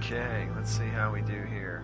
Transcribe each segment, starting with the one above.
Okay, let's see how we do here.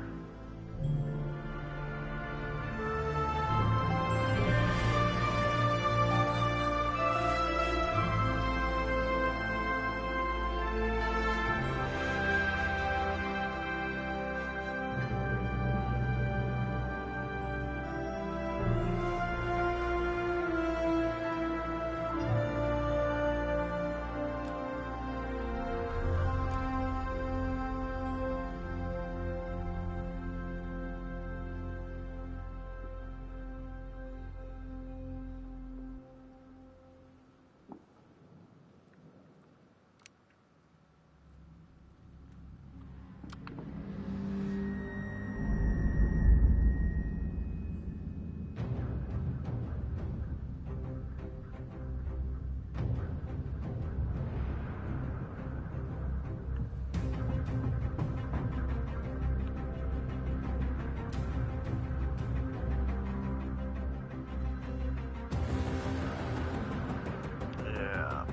Yeah.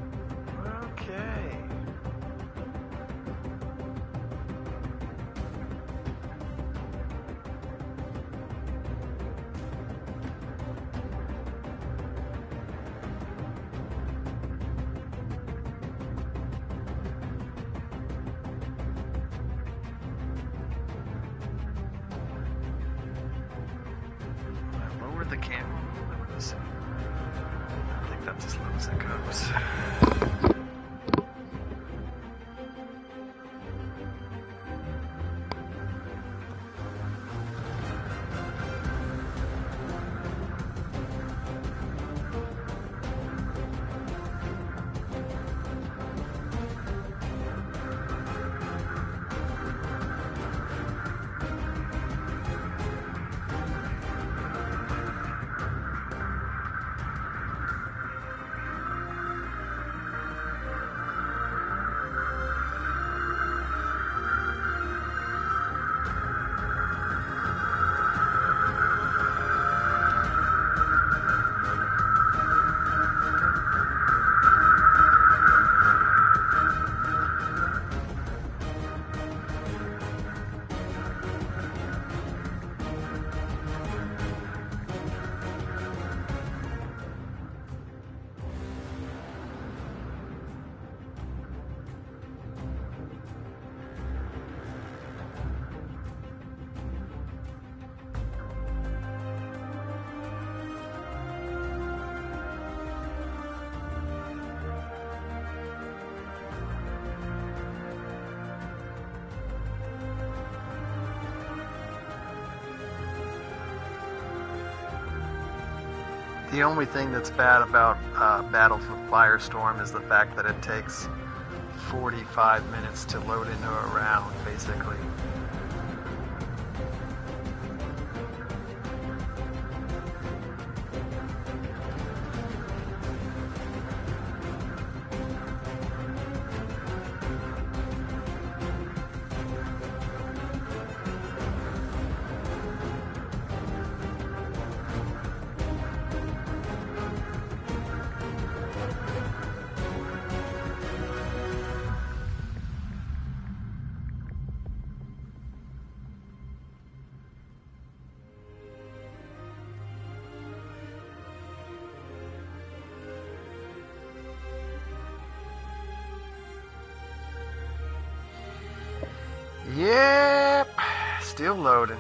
Okay. I lowered the camera. Let's see. I think that's as low as it goes. The only thing that's bad about Battle for Firestorm is the fact that it takes 45 minutes to load into a round, basically. Yep, still loading.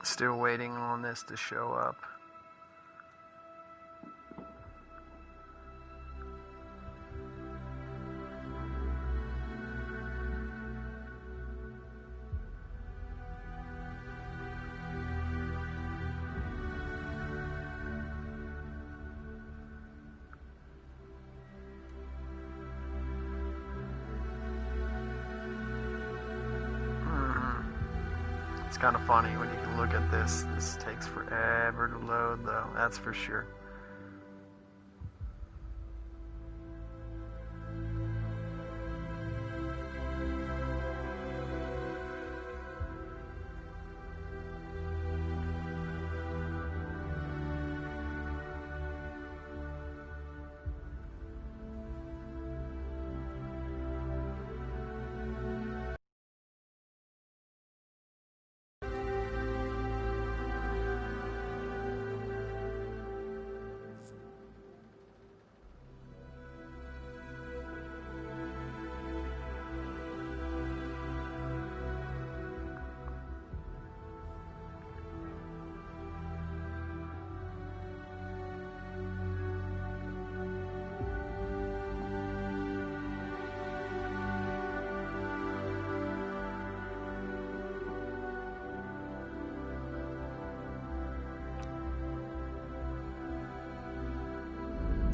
Still waiting on this to show up. kind of funny when you can look at this. This takes forever to load, though. That's for sure.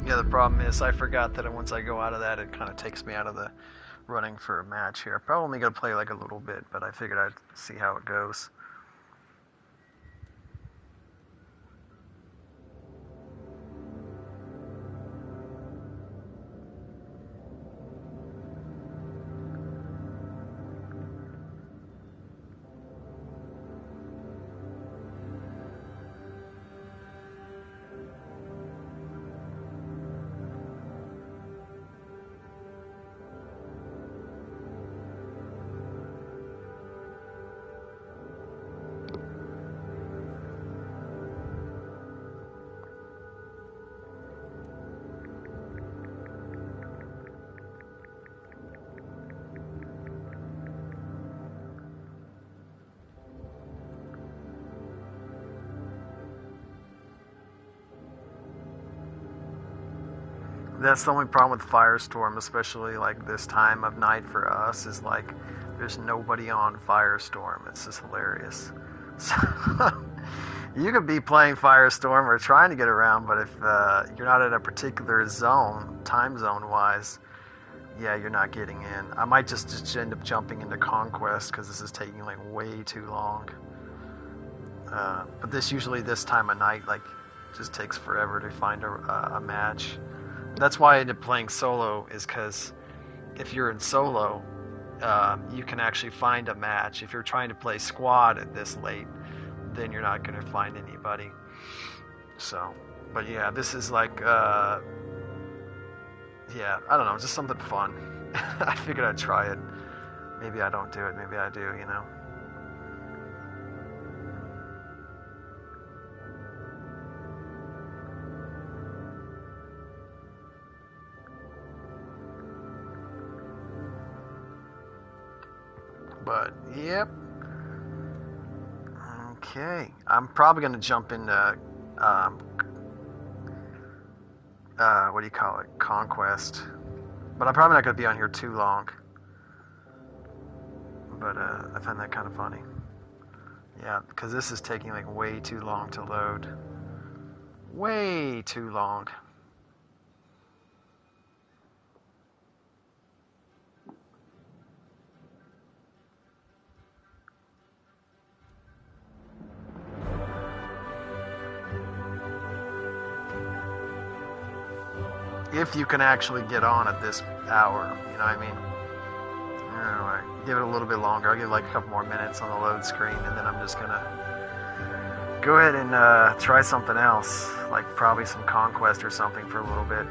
Yeah, the problem is I forgot that once I go out of that, it kind of takes me out of the running for a match here. Probably only going to play like a little bit, but I figured I'd see how it goes. That's the only problem with Firestorm, especially like this time of night for us, is like there's nobody on Firestorm. It's just hilarious. So, you could be playing Firestorm or trying to get around, but if you're not in a particular zone, time zone wise, yeah, you're not getting in. I might just end up jumping into Conquest because this is taking like way too long. But this time of night, like, just takes forever to find a match. That's why I ended up playing solo, is because if you're in solo, you can actually find a match. If you're trying to play squad at this late, then you're not going to find anybody. So, but yeah, this is like, yeah, I don't know, just something fun. I figured I'd try it. Maybe I don't do it, maybe I do, you know. But, yep. Okay. I'm probably going to jump into, what do you call it? Conquest. But I'm probably not going to be on here too long. But, I find that kind of funny. Yeah, because this is taking, like, way too long to load. Way too long. If you can actually get on at this hour, you know what I mean? Anyway, give it a little bit longer. I'll give like a couple more minutes on the load screen, and then I'm just gonna go ahead and try something else, like probably some Conquest or something for a little bit.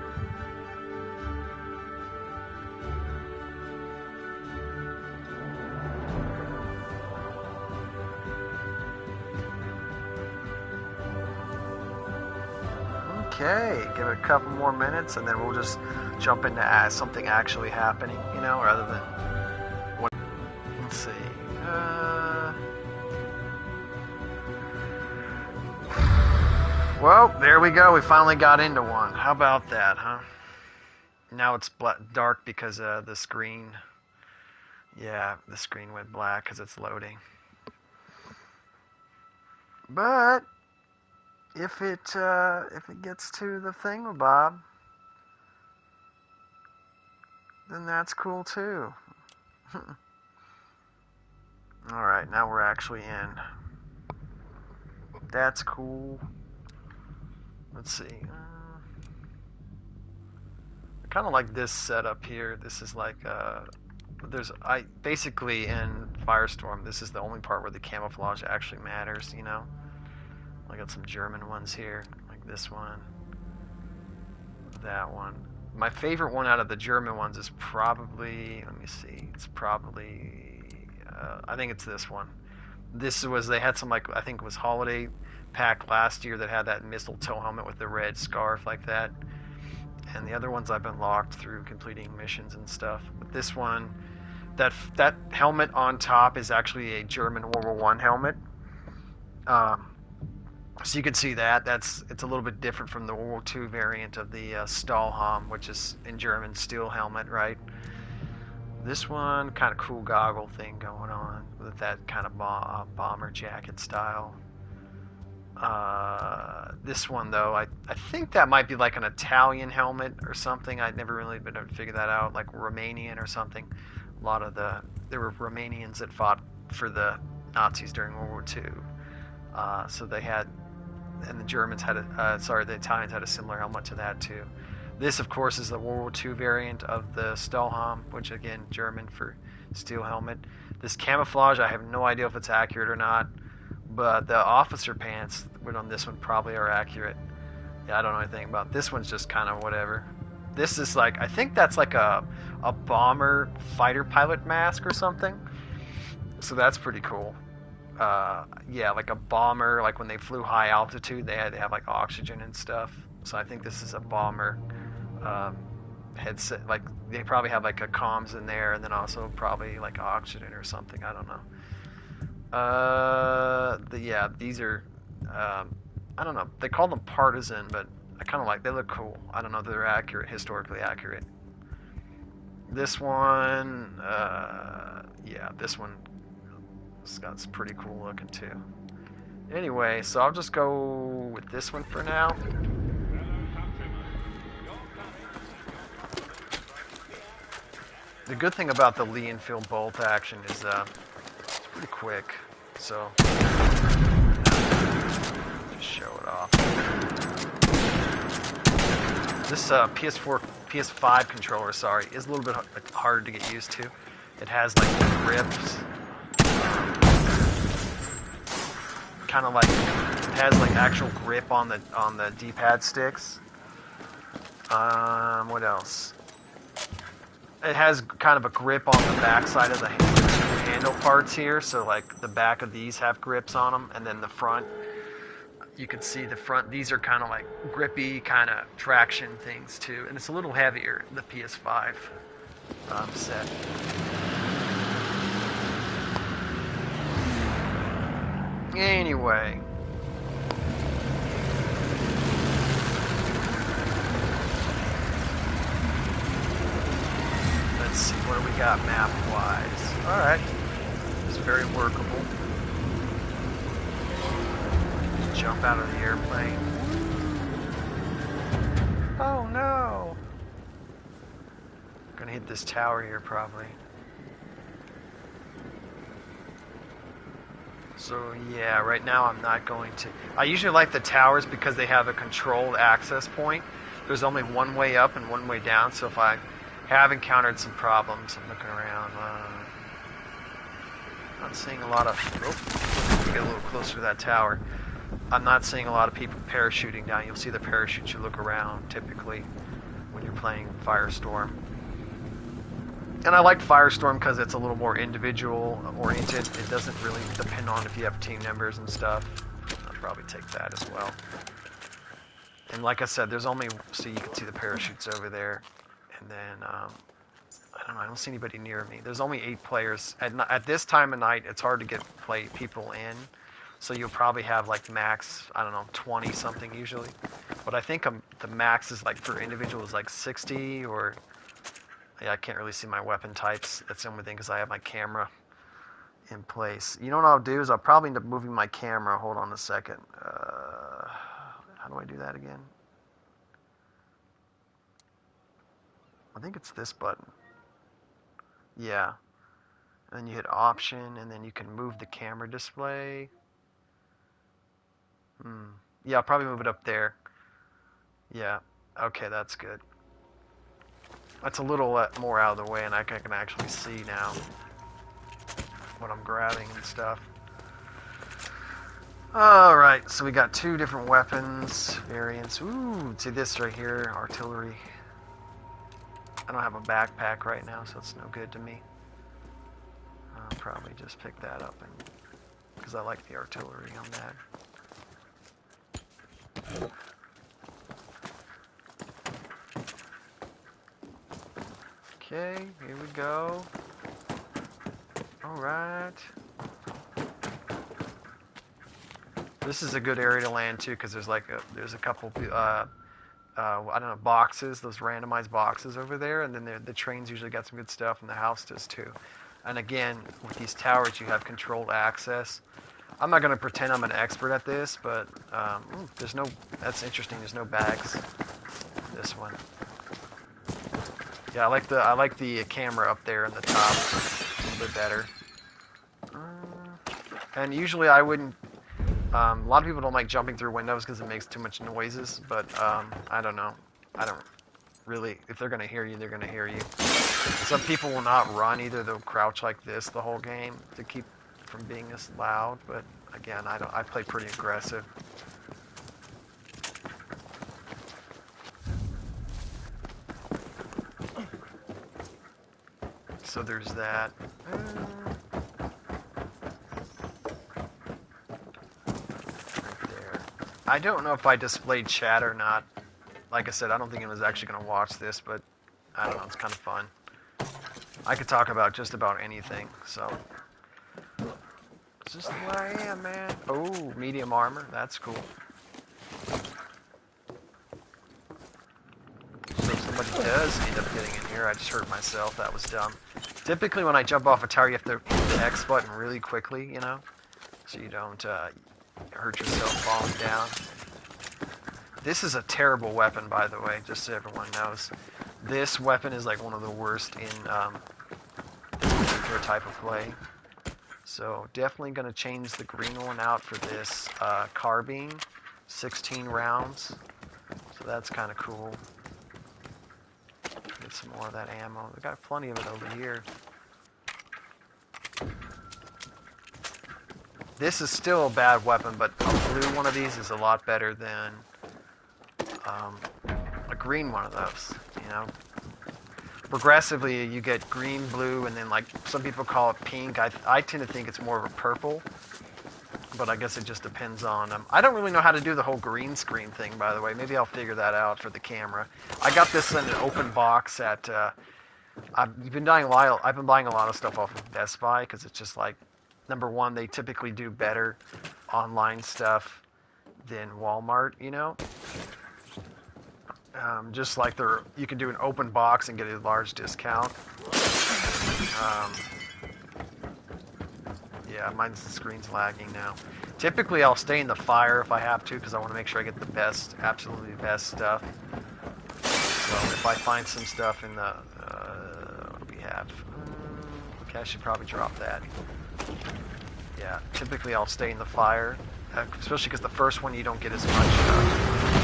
Okay, give it a couple more minutes, and then we'll just jump into something actually happening, you know, rather than what. Let's see. Well, there we go. We finally got into one. How about that, huh? Now it's dark because the screen. Yeah, the screen went black because it's loading. But if it gets to the thingamabob, then that's cool too. Alright, now we're actually in. That's cool. Let's see. I kind of like this setup here. This is like, basically in Firestorm, this is the only part where the camouflage actually matters, you know? I got some German ones here, like this one, that one. My favorite one out of the German ones is probably, let me see, it's probably, I think it's this one. They had some, like, I think it was Holiday Pack last year that had that mistletoe helmet with the red scarf like that. And the other ones I've unlocked through completing missions and stuff. But this one, that helmet on top is actually a German World War One helmet. So you can see that it's a little bit different from the World War II variant of the Stahlhelm, which is in German steel helmet, right? This one, kind of cool goggle thing going on with that kind of bomber jacket style. This one though, I think that might be like an Italian helmet or something. I'd never really been able to figure that out, like Romanian or something. There were Romanians that fought for the Nazis during World War II. So they had, and the Germans had the Italians had a similar helmet to that too. This, of course, is the World War II variant of the Stahlhelm, which again, German for steel helmet. This camouflage, I have no idea if it's accurate or not, but the officer pants on this one probably are accurate. Yeah, I don't know anything about this one's just kind of whatever. This is like, I think that's like a bomber fighter pilot mask or something. So that's pretty cool. Yeah, like a bomber, like when they flew high altitude, they had to have like oxygen and stuff. So I think this is a bomber headset. Like they probably have like a comms in there, and then also probably like oxygen or something. I don't know. Yeah, these are. I don't know. They call them partisan, but I kind of like. They look cool. I don't know if they're accurate, historically accurate. This one, yeah, this one. It's got some pretty cool looking too. Anyway, so I'll just go with this one for now. The good thing about the Lee Enfield bolt action is it's pretty quick. So just show it off. This PS5 controller, sorry, is a little bit harder to get used to. It has like grips. Kind of like it has like actual grip on the D-pad sticks. What else? It has kind of a grip on the back side of the handle parts here, so like the back of these have grips on them, and then the front, you can see the front, these are kind of like grippy kind of traction things too, and it's a little heavier, the PS5 set. Anyway. Let's see, what do we got map-wise? Alright. It's very workable. Jump out of the airplane. Oh no! Gonna hit this tower here probably. So yeah, right now I'm not going to. I usually like the towers because they have a controlled access point. There's only one way up and one way down, so if I have encountered some problems, I'm looking around. Not seeing a lot of. Oh, get a little closer to that tower. I'm not seeing a lot of people parachuting down. You'll see the parachutes. You look around typically when you're playing Firestorm. And I like Firestorm because it's a little more individual oriented. It doesn't really depend on if you have team members and stuff. I'll probably take that as well. And like I said, there's only, so you can see the parachutes over there. And then, I don't know, I don't see anybody near me. There's only 8 players. At this time of night, it's hard to get people in. So you'll probably have like max, I don't know, 20 something usually. But I think the max is like for individuals like 60 or... Yeah, I can't really see my weapon types. That's the only thing because I have my camera in place. You know what I'll do is I'll probably end up moving my camera. Hold on a second. How do I do that again? I think it's this button. Yeah. And then you hit option, and then you can move the camera display. Yeah, I'll probably move it up there. Yeah, okay, that's good. That's a little more out of the way, and I can actually see now what I'm grabbing and stuff. Alright, so we got 2 different weapons variants. Ooh, see this right here, artillery. I don't have a backpack right now, so it's no good to me. I'll probably just pick that up, because I like the artillery on that. Okay, here we go. Alright. This is a good area to land too, because there's a couple I don't know, boxes, those randomized boxes over there, and then the trains usually got some good stuff, and the house does too. And again, with these towers, you have controlled access. I'm not going to pretend I'm an expert at this, but that's interesting, there's no bags in this one. Yeah, I like the camera up there in the top, a little bit better. And usually I wouldn't, a lot of people don't like jumping through windows because it makes too much noises, but I don't know. I don't really, if they're going to hear you, they're going to hear you. Some people will not run either, they'll crouch like this the whole game to keep from being as loud, but again, I play pretty aggressive. So there's that. I don't know if I displayed chat or not. Like I said, I don't think anyone's actually going to watch this, but I don't know, it's kind of fun. I could talk about just about anything, so. It's just the way I am, man. Oh, medium armor, that's cool. So if somebody does end up getting in here, I just hurt myself, that was dumb. Typically when I jump off a tower, you have to hit the X button really quickly, you know? So you don't hurt yourself falling down. This is a terrible weapon, by the way, just so everyone knows. This weapon is like one of the worst in this particular type of play. So definitely going to change the green one out for this carbine, 16 rounds. So that's kind of cool. Get some more of that ammo. We got plenty of it over here. This is still a bad weapon, but a blue one of these is a lot better than a green one of those, you know. Progressively, you get green, blue, and then like some people call it pink. I tend to think it's more of a purple, but I guess it just depends on I don't really know how to do the whole green screen thing, by the way. Maybe I'll figure that out for the camera. I got this in an open box at I've been buying a lot of stuff off of Best Buy because it's just like, number one, they typically do better online stuff than Walmart, you know. Just like you can do an open box and get a large discount. Yeah, the screen's lagging now. Typically, I'll stay in the fire if I have to because I want to make sure I get the best, absolutely best stuff. So if I find some stuff in the, what do we have? Okay, I should probably drop that. Yeah, typically I'll stay in the fire, especially because the first one you don't get as much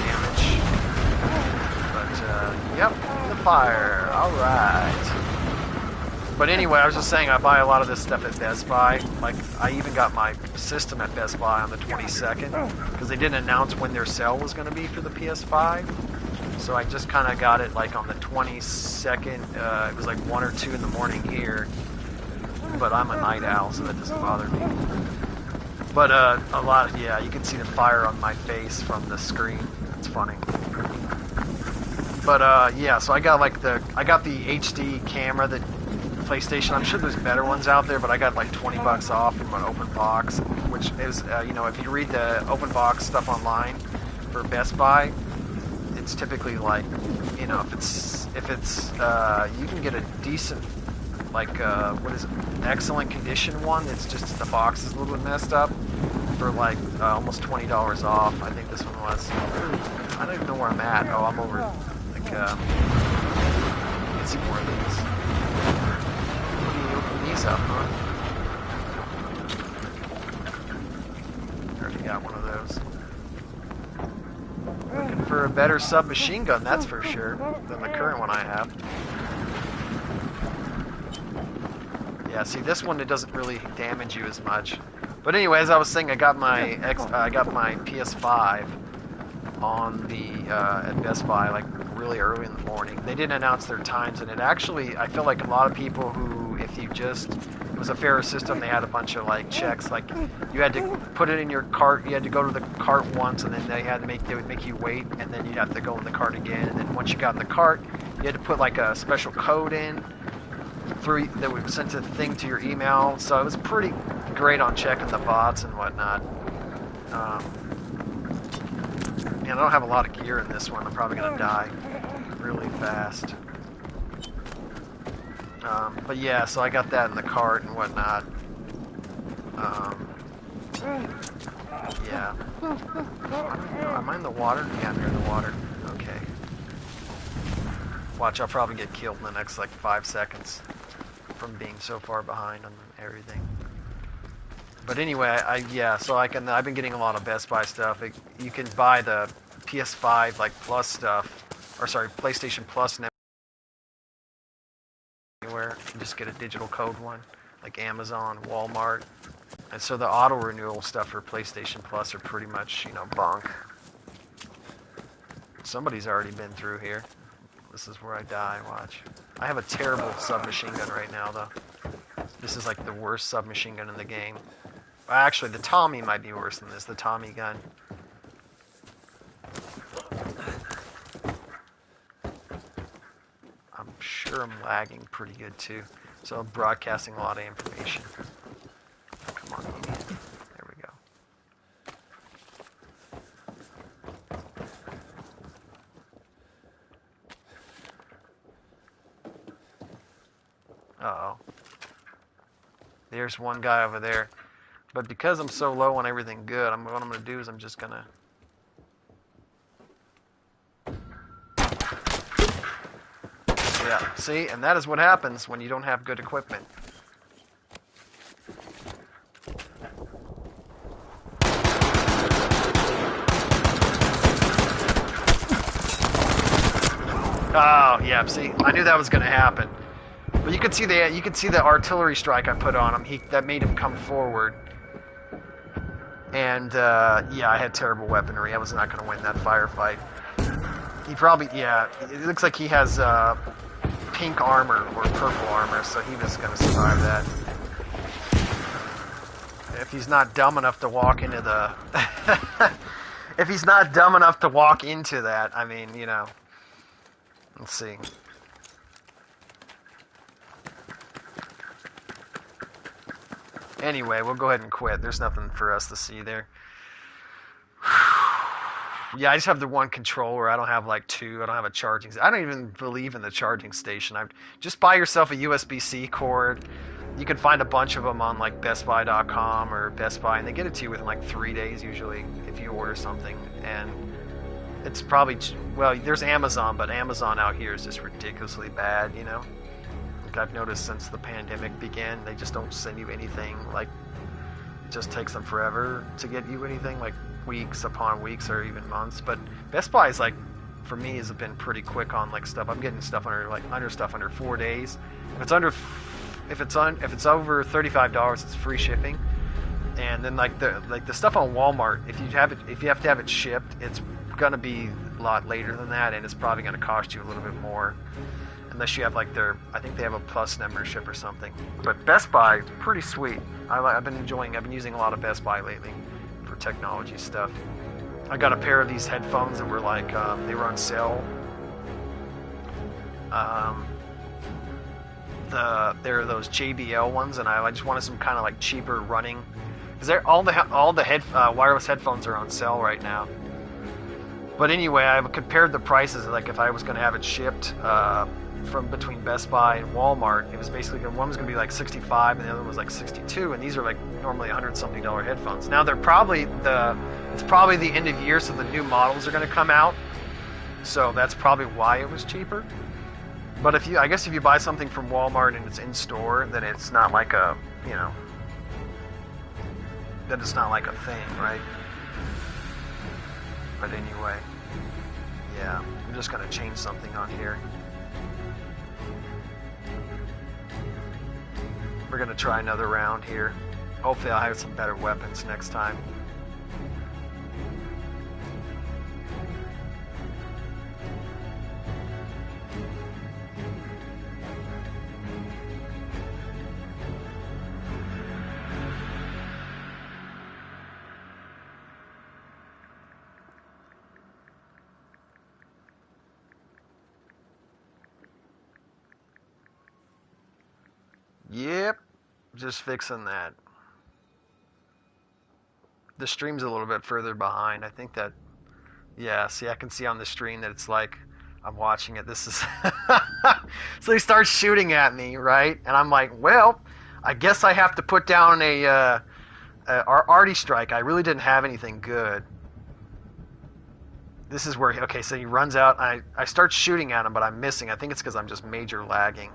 damage. But, yep, the fire, alright. But anyway, I was just saying I buy a lot of this stuff at Best Buy. Like, I even got my system at Best Buy on the 22nd, because they didn't announce when their sale was going to be for the PS5. So I just kind of got it, like, on the 22nd. It was like 1 or 2 in the morning here. But I'm a night owl, so that doesn't bother me. But a lot, yeah, you can see the fire on my face from the screen. It's funny. But yeah, so I got the HD camera that PlayStation. I'm sure there's better ones out there, but I got like $20 off from an open box, which is you know, if you read the open box stuff online for Best Buy, it's typically like, you know, if it's you can get a decent, like what is it, excellent condition one. It's just the box is a little bit messed up for like almost $20 off. I think this one was. I don't even know where I'm at. Oh, I'm over like get some more of these. What do you these up, huh? Already got one of those. Looking for a better submachine gun, that's for sure, than the current one I have. Yeah, see, this one, it doesn't really damage you as much. But anyway, as I was saying, I got my PS5 on the at Best Buy like really early in the morning. They didn't announce their times, and it actually, I feel like a lot of people who, if you just, it was a fairer system, they had a bunch of like checks, like you had to put it in your cart, you had to go to the cart once, and then they would make you wait, and then you'd have to go in the cart again, and then once you got in the cart, you had to put like a special code in that would send a thing to your email. So it was pretty great on checking the bots and whatnot. And I don't have a lot of gear in this one. I'm probably gonna die really fast. But yeah, so I got that in the cart and whatnot. Yeah. Am I in the water? Yeah, I'm near the water. Okay. Watch, I'll probably get killed in the next like 5 seconds from being so far behind on everything. But anyway, so I've been getting a lot of Best Buy stuff. You can buy the PS5 like Plus stuff, or sorry, PlayStation Plus anywhere. You just get a digital code one, like Amazon, Walmart. And so the auto renewal stuff for PlayStation Plus are pretty much, bunk. Somebody's already been through here. This is where I die, watch. I have a terrible submachine gun right now, though. This is like the worst submachine gun in the game. Actually, the Tommy might be worse than this, the Tommy gun. I'm sure I'm lagging pretty good, too. So I'm broadcasting a lot of information. Come on, idiot. There we go. Uh-oh. There's one guy over there. But because I'm so low on everything good, what I'm going to do is I'm just going to... Yeah, see? And that is what happens when you don't have good equipment. Oh, yeah, see? I knew that was going to happen. But you could see the artillery strike I put on him. That made him come forward. And, yeah, I had terrible weaponry. I was not going to win that firefight. He probably, yeah, it looks like he has pink armor or purple armor, so he was going to survive that. If he's not dumb enough to walk into the... if he's not dumb enough to walk into that, I mean, let's see. Anyway, we'll go ahead and quit. There's nothing for us to see there. Yeah, I just have the one controller. I don't have like two. I don't have a charging. I don't even believe in the charging station. Just buy yourself a USB-C cord. You can find a bunch of them on like BestBuy.com or Best Buy, and they get it to you within like 3 days usually if you order something. And it's probably, well, there's Amazon, but Amazon out here is just ridiculously bad, Like I've noticed since the pandemic began, they just don't send you anything. Like, it just takes them forever to get you anything, like weeks upon weeks or even months. But Best Buy is like, for me, has been pretty quick on like stuff. I'm getting stuff under 4 days. If it's over $35, it's free shipping. And then like the stuff on Walmart, if you have to have it shipped, it's gonna be a lot later than that, and it's probably gonna cost you a little bit more. Unless you have like I think they have a Plus membership or something. But Best Buy is pretty sweet. I've been using a lot of Best Buy lately for technology stuff. I got a pair of these headphones that were like, they were on sale. They're those JBL ones, and I just wanted some kind of like cheaper running. Because all the wireless headphones are on sale right now. But anyway, I've compared the prices. Like if I was going to have it shipped from between Best Buy and Walmart, it was basically one was going to be like $65 and the other was like $62, and these are like normally $100-something headphones. Now it's probably the end of year, so the new models are going to come out, so that's probably why it was cheaper. But if you, I guess if you buy something from Walmart and it's in store, then it's not like a, you know, then it's not like a thing, right? But anyway, yeah, I'm just gonna change something on here. We're gonna try another round here. Hopefully I'll have some better weapons next time. Yep, just fixing that. The stream's a little bit further behind. I think that, yeah, see, I can see on the stream that it's like I'm watching it. This is, so he starts shooting at me, right? And I'm like, well, I guess I have to put down a arty strike. I really didn't have anything good. This is where, okay, so he runs out. I start shooting at him, but I'm missing. I think it's because I'm just major lagging.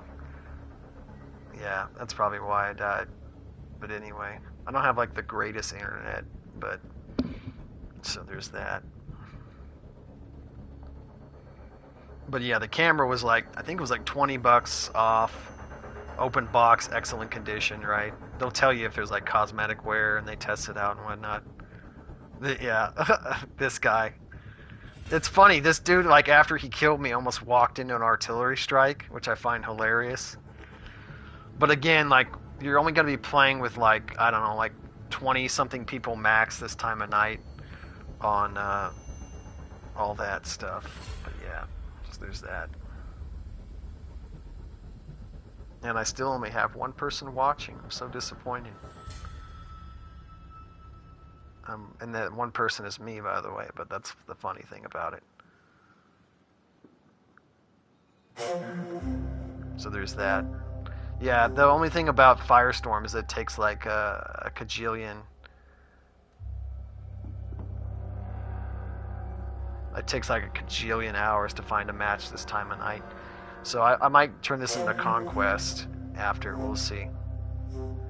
Yeah, that's probably why I died. But anyway, I don't have like the greatest internet, but so there's that. But yeah, the camera was like, I think it was like $20 off, open box, excellent condition, right? They'll tell you if there's like cosmetic wear and they test it out and whatnot. Yeah, this guy. It's funny, this dude, like after he killed me, almost walked into an artillery strike, which I find hilarious. But again, like, you're only going to be playing with, like, I don't know, like 20-something people max this time of night on all that stuff. But yeah, so there's that. And I still only have one person watching. I'm so disappointed. And that one person is me, by the way, but that's the funny thing about it. So there's that. Yeah, the only thing about Firestorm is it takes like a cajillion. It takes like a cajillion hours to find a match this time of night. So I might turn this into Conquest after. We'll see.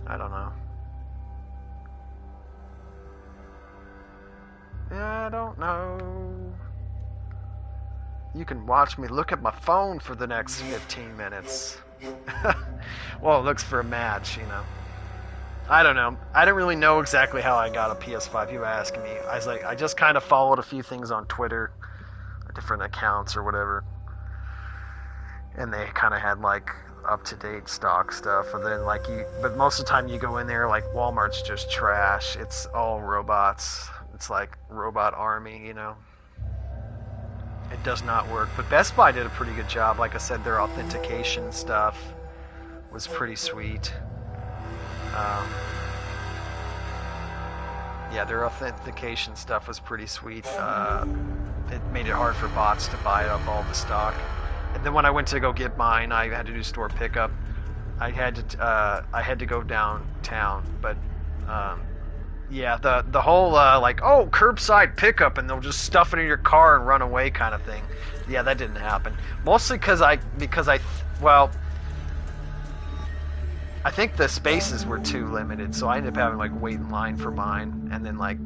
I don't know. I don't know. You can watch me look at my phone for the next 15 minutes. Well, it looks for a match, you know. I don't know. I didn't really know exactly how I got a PS5. You were asking me. I was like, I just kind of followed a few things on Twitter, different accounts or whatever, and they kind of had like up-to-date stock stuff. And then like but most of the time you go in there, like Walmart's just trash. It's all robots. It's like robot army, you know. It does not work. But Best Buy did a pretty good job. Like I said, their authentication stuff was pretty sweet. Yeah, their authentication stuff was pretty sweet. It made it hard for bots to buy up all the stock. And then when I went to go get mine, I had to do store pickup. I had to go downtown, but yeah, the whole like, oh, curbside pickup and they'll just stuff it in your car and run away kind of thing. Yeah, that didn't happen. Mostly because I think the spaces were too limited, so I ended up having like wait in line for mine. And then like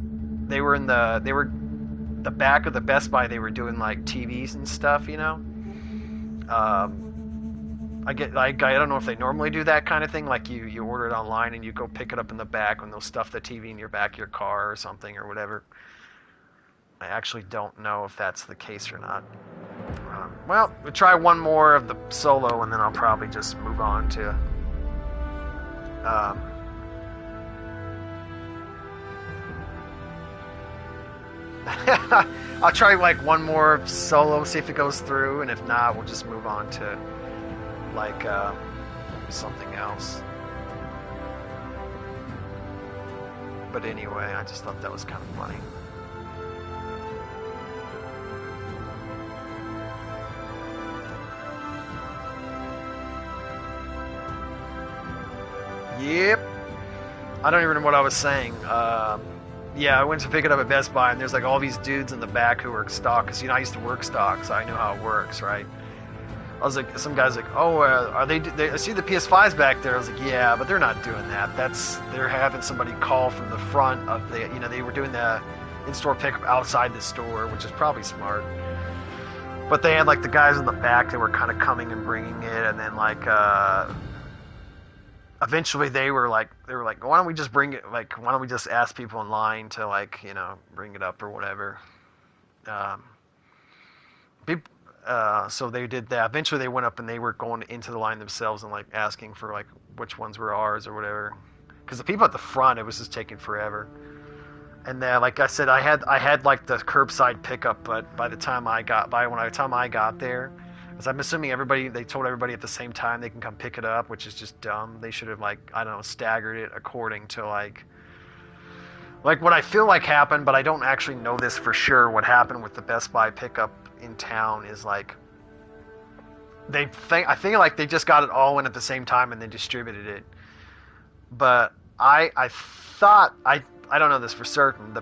they were the back of the Best Buy. They were doing like TVs and stuff, you know. I don't know if they normally do that kind of thing, like you order it online and you go pick it up in the back when they'll stuff the TV in your back of your car or something or whatever. I actually don't know if that's the case or not. Well, we'll try one more of the solo and then I'll probably just move on to I'll try like one more solo, see if it goes through, and if not, we'll just move on to like something else. But anyway, I just thought that was kind of funny. Yep. I don't even know what I was saying. Yeah, I went to pick it up at Best Buy, and there's like all these dudes in the back who work stock, because, you know, I used to work stock, so I know how it works, right? I was like, some guy's like, oh, are they? I see the PS5s back there. I was like, yeah, but they're not doing that. They're having somebody call from the front of the, they were doing the in-store pickup outside the store, which is probably smart. But they had like the guys in the back that were kind of coming and bringing it, and then like eventually they were like, why don't we just bring it? Like, why don't we just ask people in line to like, bring it up or whatever. So they did that. Eventually they went up and they were going into the line themselves and like asking for like which ones were ours or whatever. Because the people at the front, it was just taking forever. And then, like I said, I had like the curbside pickup, but by the time I got there, because I'm assuming they told everybody at the same time they can come pick it up, which is just dumb. They should have, like, I don't know, staggered it according to like what I feel like happened, but I don't actually know this for sure. What happened with the Best Buy pickup in town is like I think like they just got it all in at the same time and then distributed it. But I thought I don't know this for certain. I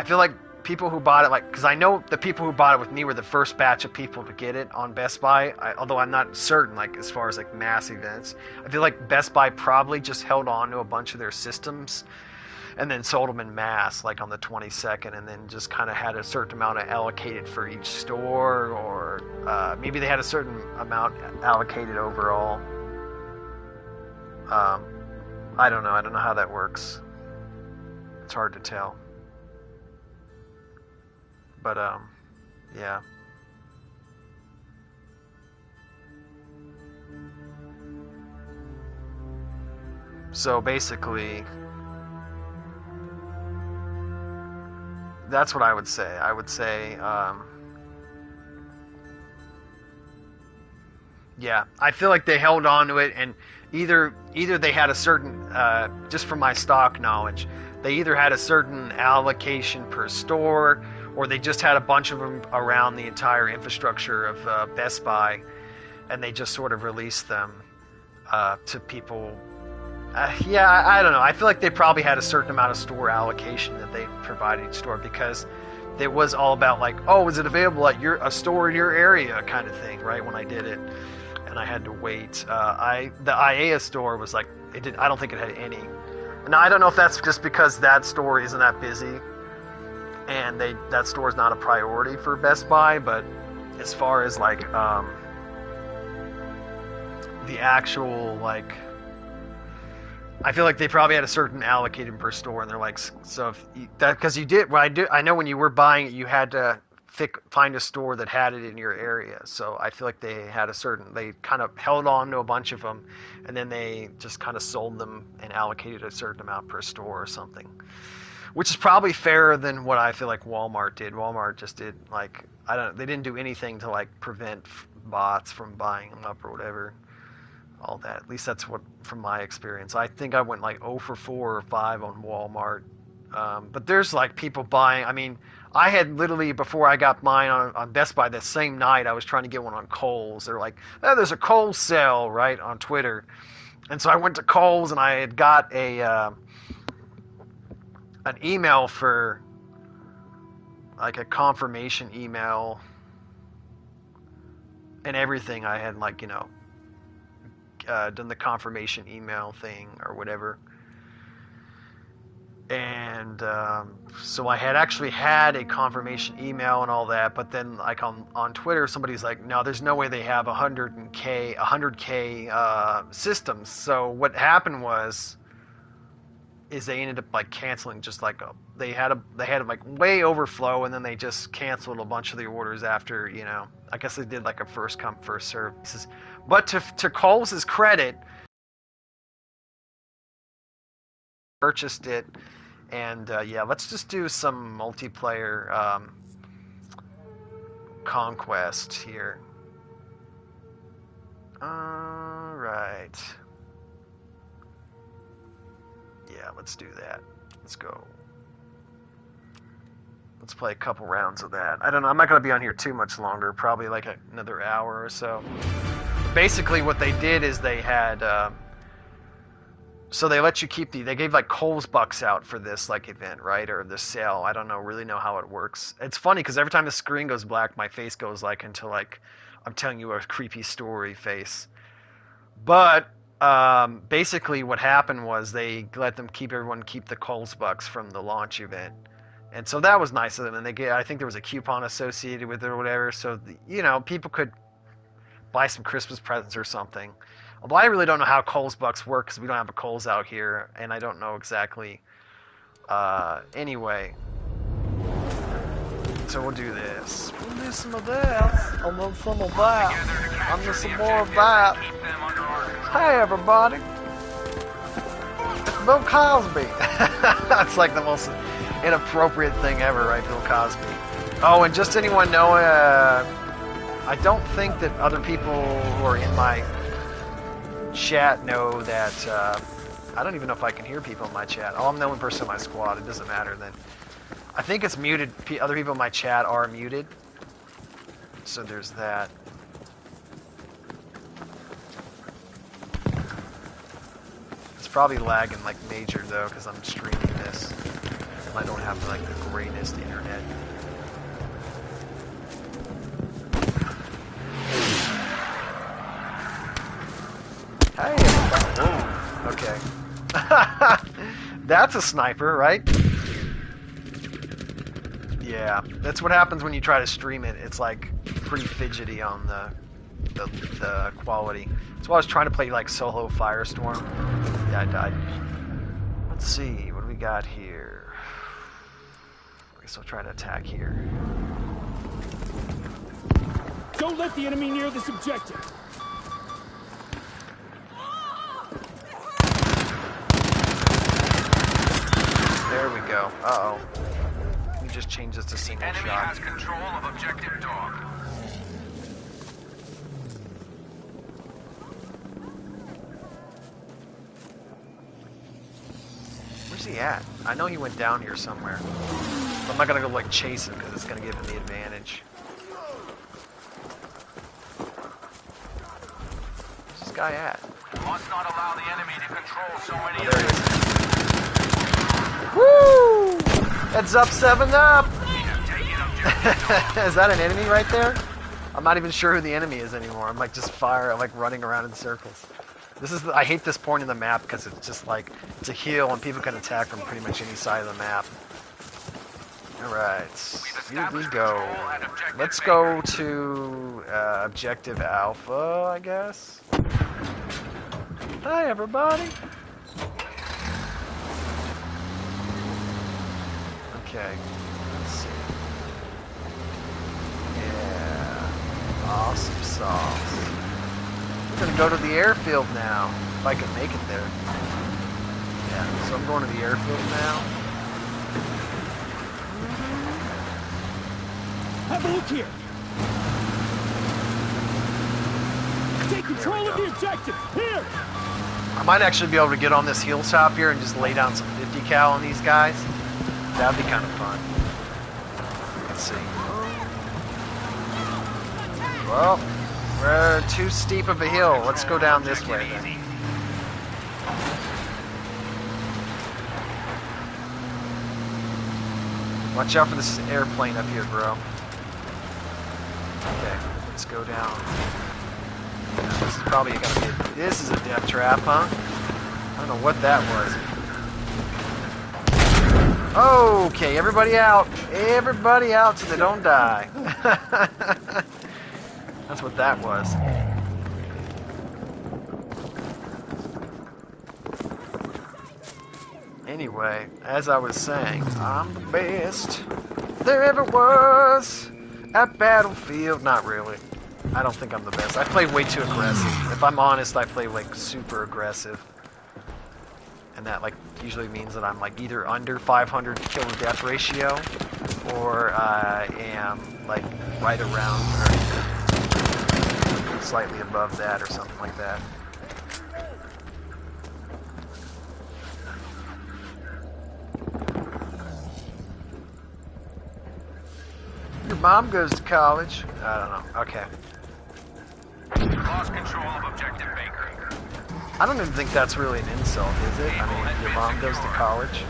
feel like people who bought it, like, because I know the people who bought it with me were the first batch of people to get it on Best Buy. Although I'm not certain, like, as far as like mass events, I feel like Best Buy probably just held on to a bunch of their systems and then sold them in mass, like on the 22nd, and then just kind of had a certain amount allocated for each store, or maybe they had a certain amount allocated overall. I don't know. I don't know how that works. It's hard to tell. But, yeah. So basically, that's what I would say. I would say, yeah, I feel like they held on to it, and either they had a certain, just from my stock knowledge, they either had a certain allocation per store, or they just had a bunch of them around the entire infrastructure of Best Buy, and they just sort of released them to people. Yeah, I don't know. I feel like they probably had a certain amount of store allocation that they provided each store, because it was all about like, oh, is it available at a store in your area kind of thing, right? When I did it, and I had to wait. The IAEA store was like, I don't think it had any. Now, I don't know if that's just because that store isn't that busy, and that store is not a priority for Best Buy, but as far as like the actual, like, I feel like they probably had a certain allocated per store, and they're like, so if because you did, well, I know when you were buying it, you had to find a store that had it in your area. So I feel like they kind of held on to a bunch of them, and then they just kind of sold them and allocated a certain amount per store or something, which is probably fairer than what I feel like Walmart did. Walmart just did, like, they didn't do anything to like prevent bots from buying them up or whatever. All that. At least that's what, from my experience. I think I went like 0 for 4 or 5 on Walmart. But there's like people buying. I mean, I had literally, before I got mine on Best Buy, that same night I was trying to get one on Kohl's. They're like, oh, there's a Kohl's sale, right, on Twitter. And so I went to Kohl's, and I had got an email for like a confirmation email and everything. I had like, done the confirmation email thing or whatever. And so I had actually had a confirmation email and all that, but then like on Twitter, somebody's like, no, there's no way they have 100K systems. So what happened is they ended up like canceling, just like they had like way overflow, and then they just canceled a bunch of the orders after, I guess they did like a first come first serve. But to Kohl's' credit, purchased it. And yeah, let's just do some multiplayer conquest here. All right. Yeah, let's do that. Let's go. Let's play a couple rounds of that. I don't know. I'm not going to be on here too much longer. Probably like another hour or so. Basically, what they did is they had So they let you keep they gave like Coles bucks out for this like event, right? Or this sale. I don't really know how it works. It's funny because every time the screen goes black, my face goes like into like I'm telling you a creepy story face. But basically what happened was they let them everyone keep the Coles bucks from the launch event. And so that was nice of them. And I think there was a coupon associated with it or whatever. So, people could buy some Christmas presents or something. Although I really don't know how Coles bucks work because we don't have a Coles out here. And I don't know exactly. Anyway. So we'll do this. We'll do some of this. And then some of that. And then some more of that. Hey, everybody. It's Bill Cosby. That's like the most inappropriate thing ever, right? Bill Cosby. Oh, and just anyone know, I don't think that other people who are in my chat know that, I don't even know if I can hear people in my chat. Oh, I'm the only person in my squad. It doesn't matter then. I think it's muted. Other people in my chat are muted. So there's that. It's probably lagging like major though because I'm streaming this. And I don't have like the greatest internet. Hey, whoa, okay. That's a sniper, right? Yeah, that's what happens when you try to stream it. It's like pretty fidgety on the quality. That's why I was trying to play like solo Firestorm. Yeah, I died. Let's see, what do we got here? I guess I'll try to attack here. Don't let the enemy near this objective. There we go. Uh-oh. Let me just change this to single shot. Enemy has control of objective dog. Where's he at? I know he went down here somewhere. But I'm not gonna go like chase him because it's gonna give him the advantage. Where's this guy at? Must not allow the enemy to control so many Oh, there he is. Woo! Heads up, 7 up! Is that an enemy right there? I'm not even sure who the enemy is anymore. I'm like just I'm like running around in circles. I hate this point in the map because it's just like, it's a hill and people can attack from pretty much any side of the map. Alright, here we go. Let's go to Objective Alpha, I guess. Hi, everybody. Okay, let's see. Yeah, awesome sauce. We're gonna go to the airfield now, if I can make it there. Yeah, so I'm going to the airfield now. Have a look here. Take control of the objective. Here. I might actually be able to get on this hilltop here and just lay down some 50 cal on these guys. That'd be kind of fun. Let's see. Well, we're too steep of a hill. Let's go down this way then. Watch out for this airplane up here, bro. Okay, let's go down. This is probably gonna be this is a death trap, huh? I don't know what that was. Okay, everybody out. Everybody out so they don't die. That's what that was. Anyway, as I was saying, I'm the best there ever was at Battlefield. Not really. I don't think I'm the best. I play way too aggressive. If I'm honest, I play like super aggressive. And that like usually means that I'm like either under 500 kill to death ratio or I am like right around or slightly above that or something like that. Your mom goes to college? I don't know. Okay. Lost control of objective Baker. I don't even think that's really an insult, is it? I mean, your mom goes to college.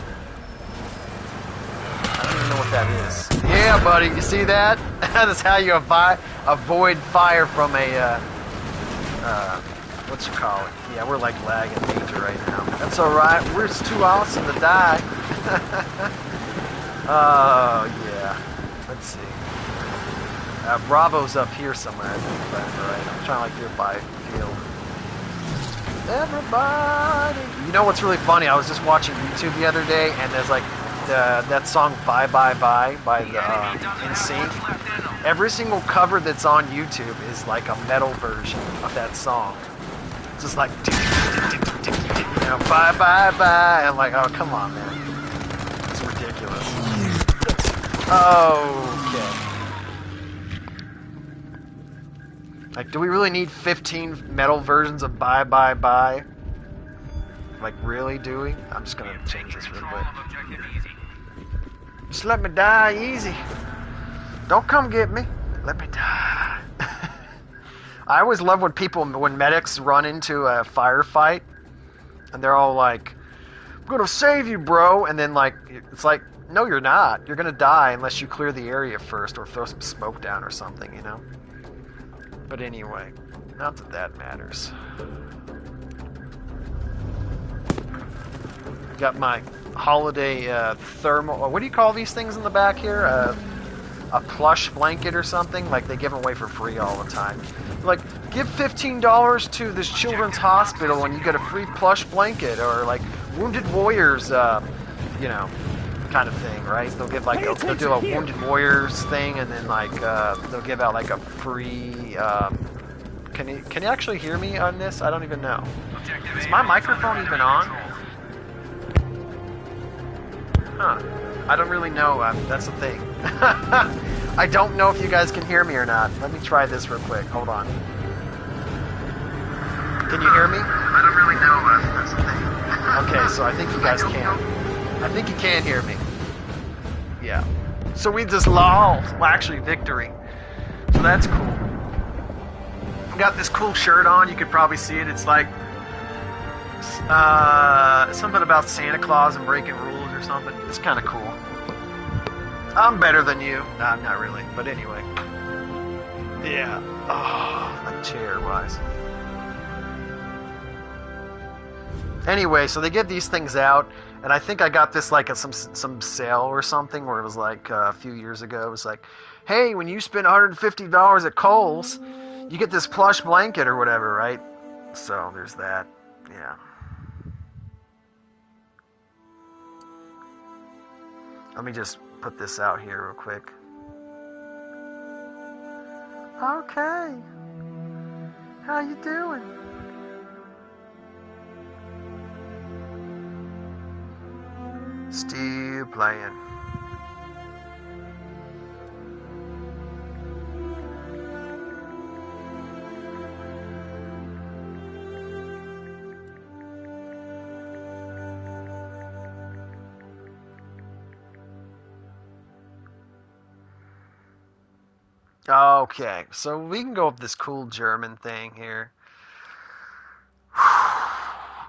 I don't even know what that is. Yeah, buddy, you see that? That's how you avoid fire from a, what you call it? Yeah, we're like lagging major right now. That's alright, we're just too awesome to die. Oh, yeah. Let's see. Bravo's up here somewhere, I think, if I remember right. I'm trying to like do it by field. Everybody. You know what's really funny? I was just watching YouTube the other day, and there's like that song "Bye Bye Bye" by the NSYNC. Every single cover that's on YouTube is like a metal version of that song. It's just like, you know, "Bye Bye Bye." I'm like, oh come on, man, it's ridiculous. Okay. Like, do we really need 15 metal versions of Bye Bye Bye? Like, really, do we? I'm just gonna change this real quick. Just let me die easy. Don't come get me. Let me die. I always love when medics run into a firefight and they're all like, I'm gonna save you, bro. And then, like, it's like, no, you're not. You're gonna die unless you clear the area first or throw some smoke down or something, you know? But anyway, not that that matters. Got my holiday thermal. What do you call these things in the back here? A plush blanket or something? Like they give them away for free all the time. Like, give $15 to this children's hospital and you get a free plush blanket, or like Wounded Warriors, you know, kind of thing, right? They'll give like they'll do a Wounded Warriors thing, and then like they'll give out like a free. Can you actually hear me on this? I don't even know. Is my microphone even on? Huh. I don't really know. That's the thing. I don't know if you guys can hear me or not. Let me try this real quick. Hold on. Can you hear me? I don't really know. That's the thing. Okay, so I think you guys can. I think you can hear me. Yeah. So we just lost. Well, actually, victory. So that's cool. Got this cool shirt on. You could probably see it. It's like something about Santa Claus and breaking rules or something. It's kind of cool. I'm better than you. No, I'm not really. But anyway. Yeah. Oh, that chair-wise. Anyway, so they get these things out, and I think I got this like at some sale or something where it was like a few years ago. It was like, hey, when you spend $150 at Kohl's, you get this plush blanket or whatever, right? So there's that. Yeah. Let me just put this out here real quick. Okay. How you doing? Still playing. Okay, so we can go with this cool German thing here.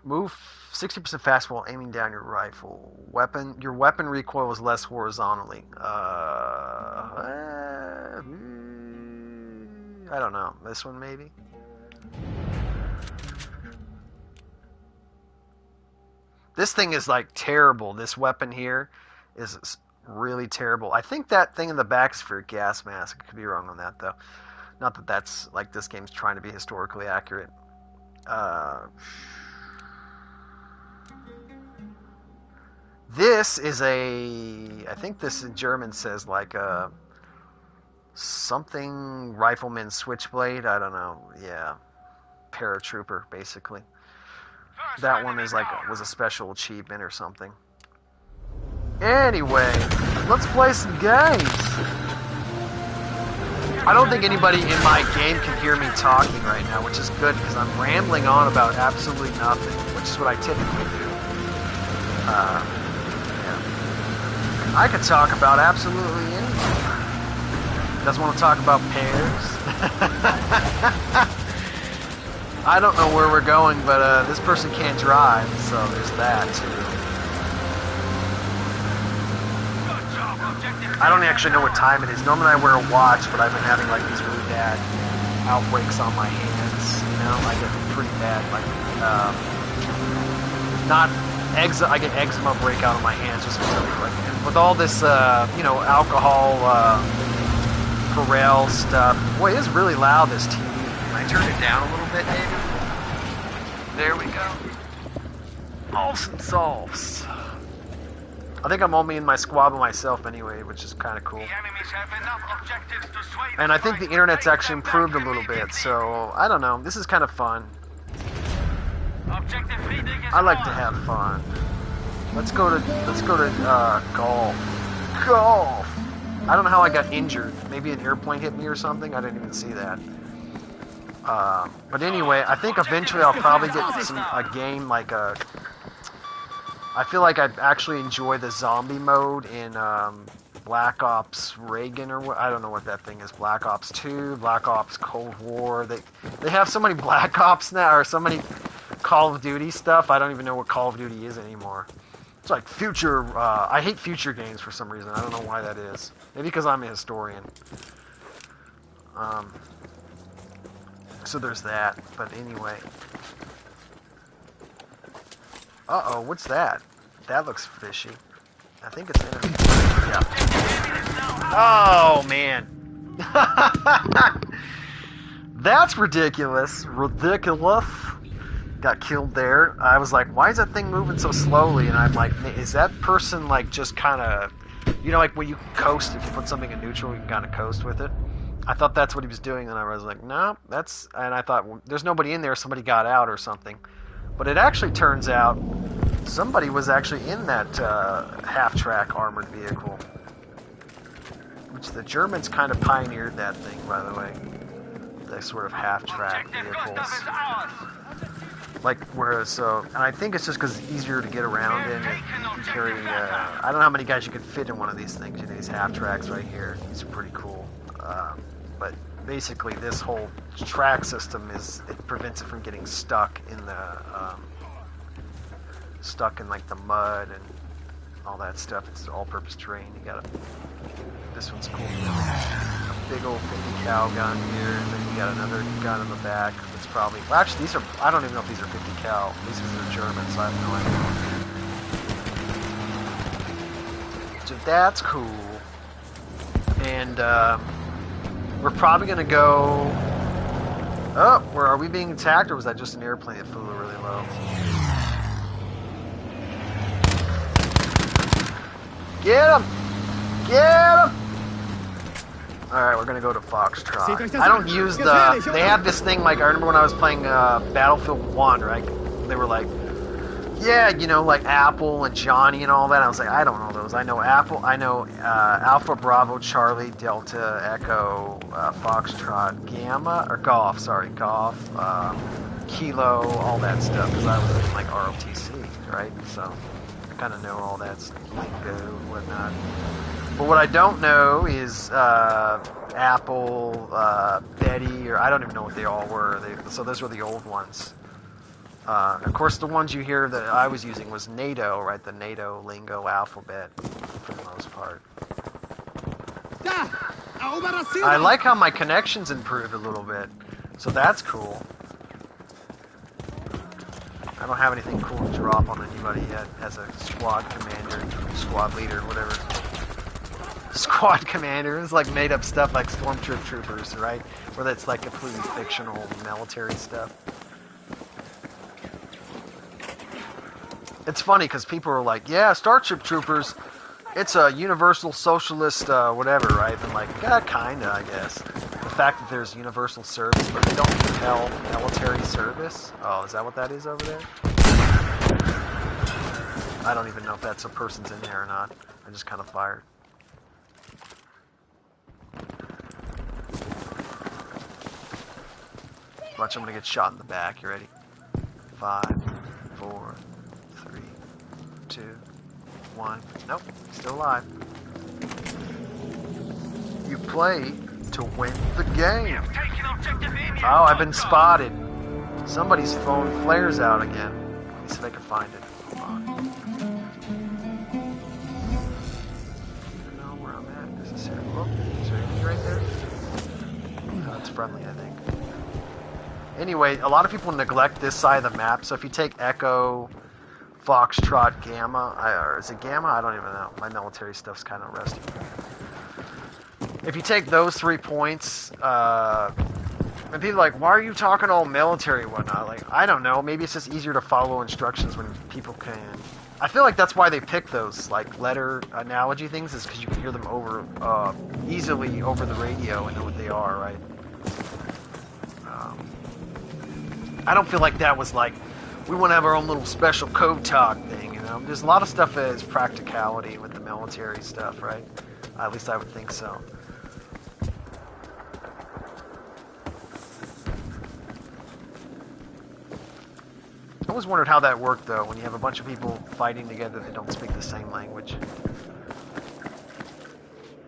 Move 60% faster while aiming down your rifle. Your weapon recoils less horizontally. I don't know. This one maybe? This thing is like terrible. This weapon here is really terrible. I think that thing in the back is for a gas mask. I could be wrong on that though. Not that that's like this game's trying to be historically accurate. This is I think this in German says like a something rifleman switchblade. I don't know. Yeah, paratrooper basically. That one is like was a special achievement or something. Anyway, let's play some games. I don't think anybody in my game can hear me talking right now, which is good because I'm rambling on about absolutely nothing, which is what I typically do. Yeah. I could talk about absolutely anything. You guys want to talk about pears? I don't know where we're going, but this person can't drive, so there's that too. I don't actually know what time it is. Normally I wear a watch, but I've been having like these really bad outbreaks on my hands. You know, I get pretty bad, like I get eczema breakout on my hands just because like, and with all this, you know, alcohol, Pharrell stuff. Boy, it is really loud, this TV. Can I turn it down a little bit, maybe? There we go. Awesome sauce. I think I'm only in my squad by myself anyway, which is kind of cool. And I think the internet's actually improved a little bit, so I don't know. This is kind of fun. I like to have fun. Let's go to golf. Golf. I don't know how I got injured. Maybe an airplane hit me or something. I didn't even see that. But anyway, I think eventually I'll probably get a game like a. I feel like I'd actually enjoy the zombie mode in Black Ops Reagan or what, I don't know what that thing is. Black Ops 2, Black Ops Cold War. They have so many Black Ops now, or so many Call of Duty stuff. I don't even know what Call of Duty is anymore. It's like future. I hate future games for some reason. I don't know why that is. Maybe because I'm a historian. So there's that. But anyway. Uh-oh, what's that? That looks fishy. I think it's enemy. Yeah. Oh, man. That's ridiculous. Ridiculous. Got killed there. I was like, why is that thing moving so slowly? And I'm like, is that person like just kind of, you know, like when you coast, if you put something in neutral, you can kind of coast with it. I thought that's what he was doing, and I was like, no, that's, and I thought, well, there's nobody in there, somebody got out or something. But it actually turns out somebody was actually in that half-track armored vehicle. Which the Germans kind of pioneered that thing, by the way. The sort of half-track vehicles. Like, whereas, so, and I think it's just because it's easier to get around in. You can carry, I don't know how many guys you could fit in one of these things. You know, these half-tracks right here. These are pretty cool. But basically, this whole track system it prevents it from getting stuck in like the mud and all that stuff. It's all-purpose terrain. You got this one's cool. A big old 50 cal gun here, and then you got another gun in the back. It's probably, well, actually, these are, I don't even know if these are 50 cal. These are German, so I have no idea. So that's cool. And we're probably gonna go. Oh, where are we being attacked, or was that just an airplane that flew really low? Get him! Get him! Alright, we're gonna go to Foxtrot. I don't use they have this thing, like, I remember when I was playing Battlefield 1, right? They were like, yeah, you know, like Apple and Johnny and all that. I was like, I don't know those. I know Apple, I know Alpha, Bravo, Charlie, Delta, Echo, Foxtrot, Gamma, or Golf, sorry, Golf, Kilo, all that stuff, because I was in like ROTC, right? So I kind of know all that lingo and whatnot. But what I don't know is Apple, Betty, or I don't even know what they all were. So those were the old ones. Of course, the ones you hear that I was using was NATO, right? The NATO lingo alphabet, for the most part. I like how my connections improved a little bit, so that's cool. I don't have anything cool to drop on anybody yet as a squad commander, squad leader, whatever. Squad commander is like made up stuff like stormtroopers, right? Where that's like completely fictional military stuff. It's funny because people are like, yeah, Starship Troopers, it's a universal socialist whatever, right? And like, yeah, kinda, I guess. The fact that there's universal service, but they don't compel military service. Oh, is that what that is over there? I don't even know if that's a person's in there or not. I just kind of fired. Watch, I'm gonna get shot in the back. You ready? 5, 4, 3, 2, 1. Nope, still alive. You play to win the game. Oh, I've been spotted. Somebody's phone flares out again. Let me see if I can find it. Hold on. I don't know where I'm at. Is this here? Oh, is there anything right there? Oh, it's friendly, I think. Anyway, a lot of people neglect this side of the map. So if you take Echo, Foxtrot, Gamma, or is it Gamma? I don't even know. My military stuff's kind of rusty. If you take those 3 points, and people are like, why are you talking all military and whatnot? Like, I don't know. Maybe it's just easier to follow instructions when people can. I feel like that's why they pick those, like, letter analogy things, is because you can hear them over, easily over the radio and know what they are, right? I don't feel like that was like, we want to have our own little special code talk thing, you know? There's a lot of stuff that is practicality with the military stuff, right? At least I would think so. I always wondered how that worked, though, when you have a bunch of people fighting together that don't speak the same language.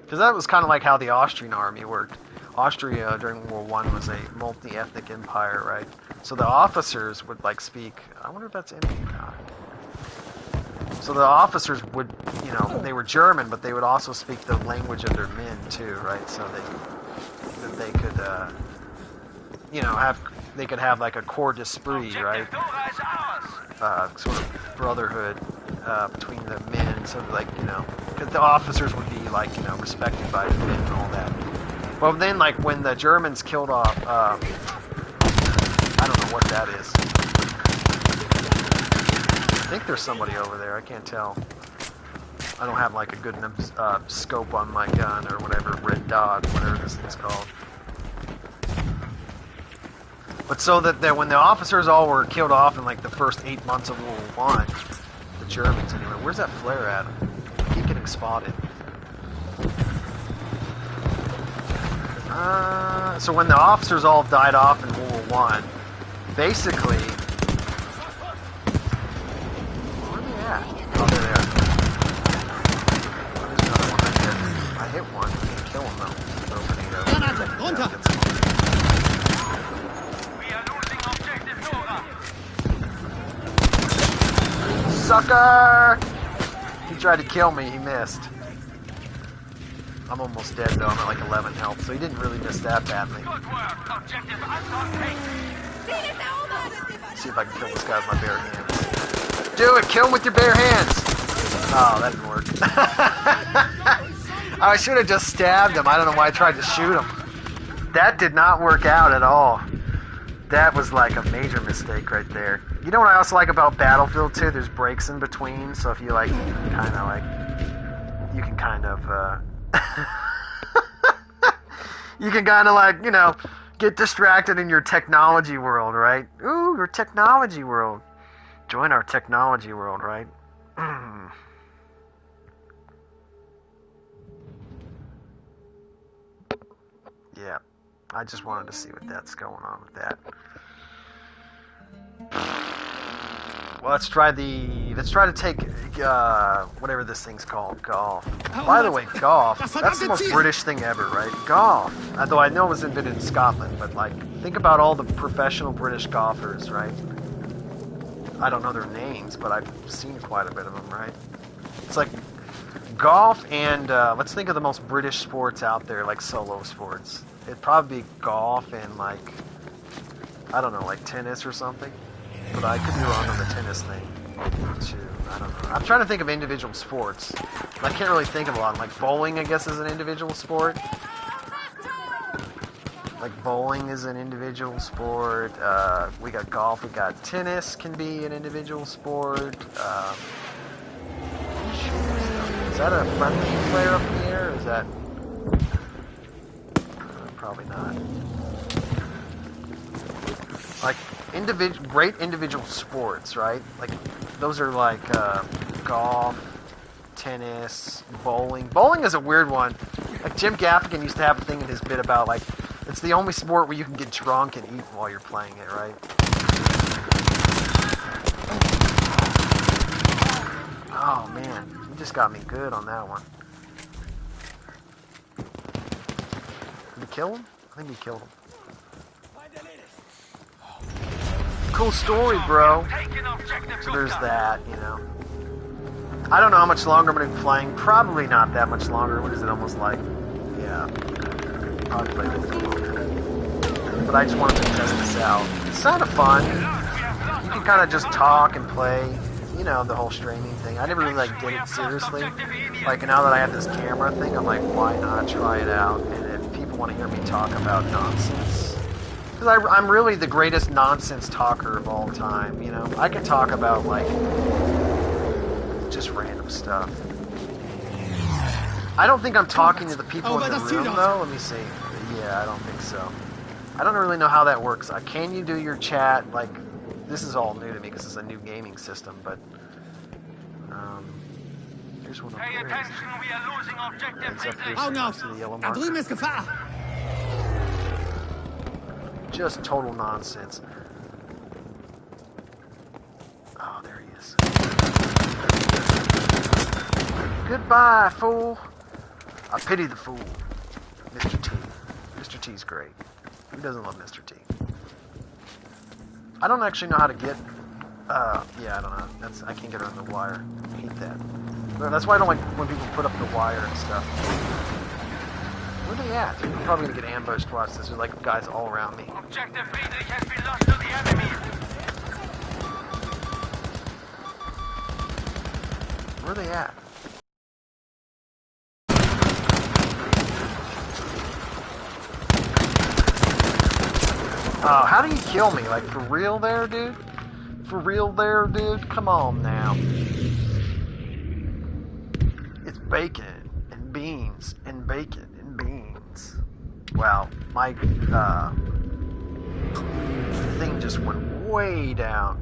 Because that was kind of like how the Austrian army worked. Austria during World War I was a multi-ethnic empire, right? So the officers would, like, speak... I wonder if that's enemy or not. So the officers would, you know, they were German, but they would also speak the language of their men, too, right? So they could, you know, they could have, like, a corps d'esprit, right? Sort of brotherhood between the men, so, like, you know, because the officers would be, like, you know, respected by the men and all that. Well, then, like, when the Germans killed off, I don't know what that is. I think there's somebody over there. I can't tell. I don't have, like, a good enough scope on my gun or whatever, red dot, whatever this thing's called. But so that when the officers all were killed off in, like, the first 8 months of World War I, the Germans anyway, where's that flare at? I keep getting spotted. So when the officers all died off in World War I, basically... Where are they at? Oh, there they are. There's another one I hit. I hit one. I can't kill him, though. Throw a grenade over there. We are losing objective Nora. Sucker! He tried to kill me. He missed. I'm almost dead, though. I'm at like 11 health, so he didn't really miss that badly. Good work. Objective unlocked. See if I can kill this guy with my bare hands. Do it! Kill him with your bare hands! Oh, that didn't work. I should have just stabbed him. I don't know why I tried to shoot him. That did not work out at all. That was like a major mistake right there. You know what I also like about Battlefield 2? There's breaks in between, so if you like, kind of like, you can kind of, you can kind of like, you know, get distracted in your technology world, right? Ooh, your technology world. Join our technology world, right? Yeah, I just wanted to see what that's going on with that. Well, let's try to take, whatever this thing's called, golf. By the way, golf, that's the most British thing ever, right? Golf. Although I know it was invented in Scotland, but, like, think about all the professional British golfers, right? I don't know their names, but I've seen quite a bit of them, right? It's like golf and, let's think of the most British sports out there, like solo sports. It'd probably be golf and, like, I don't know, like tennis or something. But I could be wrong on the tennis thing, too. I don't know. I'm trying to think of individual sports. I can't really think of a lot. Like bowling, I guess, is an individual sport. Like bowling is an individual sport. We got golf. We got tennis can be an individual sport. Is that a friendly player up in the air? Or is that... probably not. Like, great individual sports, right? Like, those are like golf, tennis, bowling. Bowling is a weird one. Like, Jim Gaffigan used to have a thing in his bit about, like, it's the only sport where you can get drunk and eat while you're playing it, right? Oh, man. You just got me good on that one. Did he kill him? I think he killed him. cool story, bro. Taking objective So there's Gustav. that, you know. I don't know how much longer I'm going to be playing. Probably not that much longer. What is it, almost like? Yeah. Probably play this longer. But I just wanted to test this out. It's kind of fun. You can kind of just talk and play. You know, the whole streaming thing. I never really, like, did it seriously. Like, now that I have this camera thing, I'm like, why not try it out? And if people want to hear me talk about nonsense. Because I'm really the greatest nonsense talker of all time, you know? I can talk about, like, just random stuff. I don't think I'm talking to the people in the room, though. Let me see. Yeah, I don't think so. I don't really know how that works. Can you do your chat, like, this is all new to me because it's a new gaming system, but, here's one up Pay here. attention, we are losing objective It's up here, Augen so auf! to the yellow Da drüben marker. ist Gefahr! Just total nonsense. Oh, there he is. Goodbye, fool. I pity the fool. Mr. T. Mr. T's great. Who doesn't love Mr. T? I don't actually know how to get... yeah, I don't know. I can't get around the wire. I hate that. But that's why I don't like when people put up the wire and stuff. Where are they at? I'm probably going to get ambushed. Watch this. There's like guys all around me. Objective Friedrich has been lost to the enemy. Where are they at? Oh, how do you kill me? Like, for real there, dude? For real there, dude? Come on now. It's bacon and beans and bacon and beans. Wow, my thing just went way down.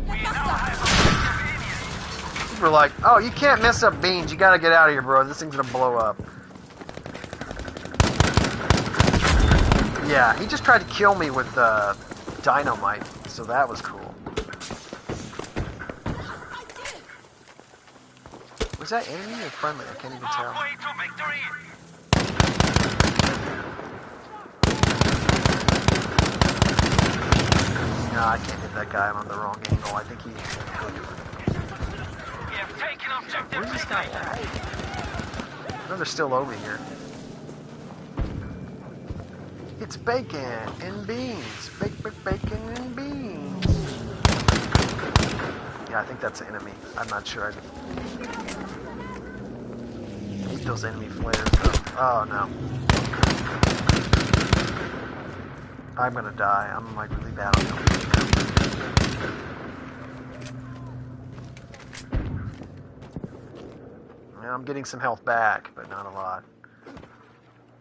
We now have objective We're like, oh, you can't mess up beans. You gotta get out of here, bro. This thing's gonna blow up. Yeah, he just tried to kill me with dynamite, so that was cool. Was that enemy or friendly? I can't even tell. halfway to victory. No, I can't hit that guy. I'm on the wrong angle. I think he... We have taken objective Where's this guy Friedrich. at? No, they're still over here. It's bacon and beans. Bacon and beans. Yeah, I think that's an enemy. I'm not sure. I hate those enemy flares, though. Oh, no. I'm gonna die. I'm, like, really bad on them. Yeah, I'm getting some health back, but not a lot.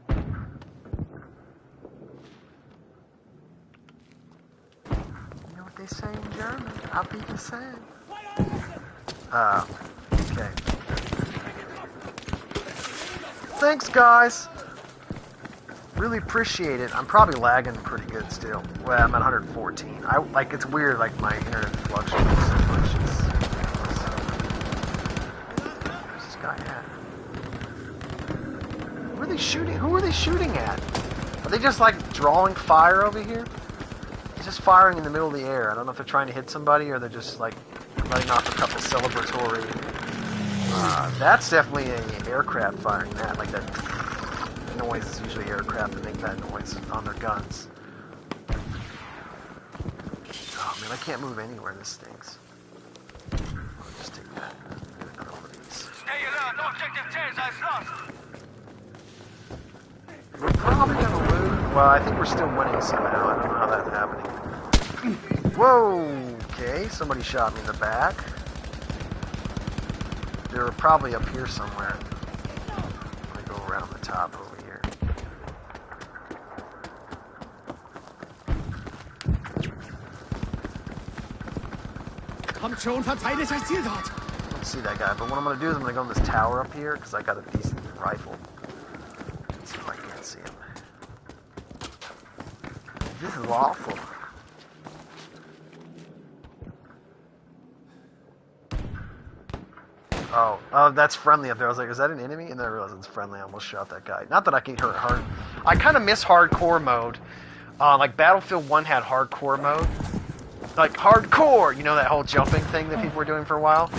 You know what they say in German? Auf Wiedersehen. Okay. Thanks, guys. Really appreciate it. I'm probably lagging pretty good still. Well, I'm at 114. Like, it's weird, like, my internet fluctuates so much. Where's this guy at? Who are they shooting? Who are they shooting at? Are they just, like, drawing fire over here? He's just firing in the middle of the air. I don't know if they're trying to hit somebody or they're just, like, letting off a couple celebratory... that's definitely an aircraft firing that, like that noise is usually aircraft that make that noise on their guns. Oh man, I can't move anywhere, this stinks. I'll just take that. Another one of these. Stay alert, objective Cäsar is lost. We're probably gonna lose. Well, I think we're still winning somehow. I don't know how that's happening. Whoa! Okay, somebody shot me in the back. They were probably up here somewhere. I'm gonna go around the top over here. Kommt schon, verteidigt das Ziel dort! I don't see that guy, but what I'm gonna do is I'm gonna go in this tower up here because I got a decent rifle. Let's see if I can't see him. This is awful. Oh, that's friendly up there. I was like, is that an enemy? And then I realized it's friendly. I almost shot that guy. Not that I can hurt hard. I kind of miss hardcore mode. Like Battlefield 1 had hardcore mode. Like hardcore, you know that whole jumping thing that people were doing for a while?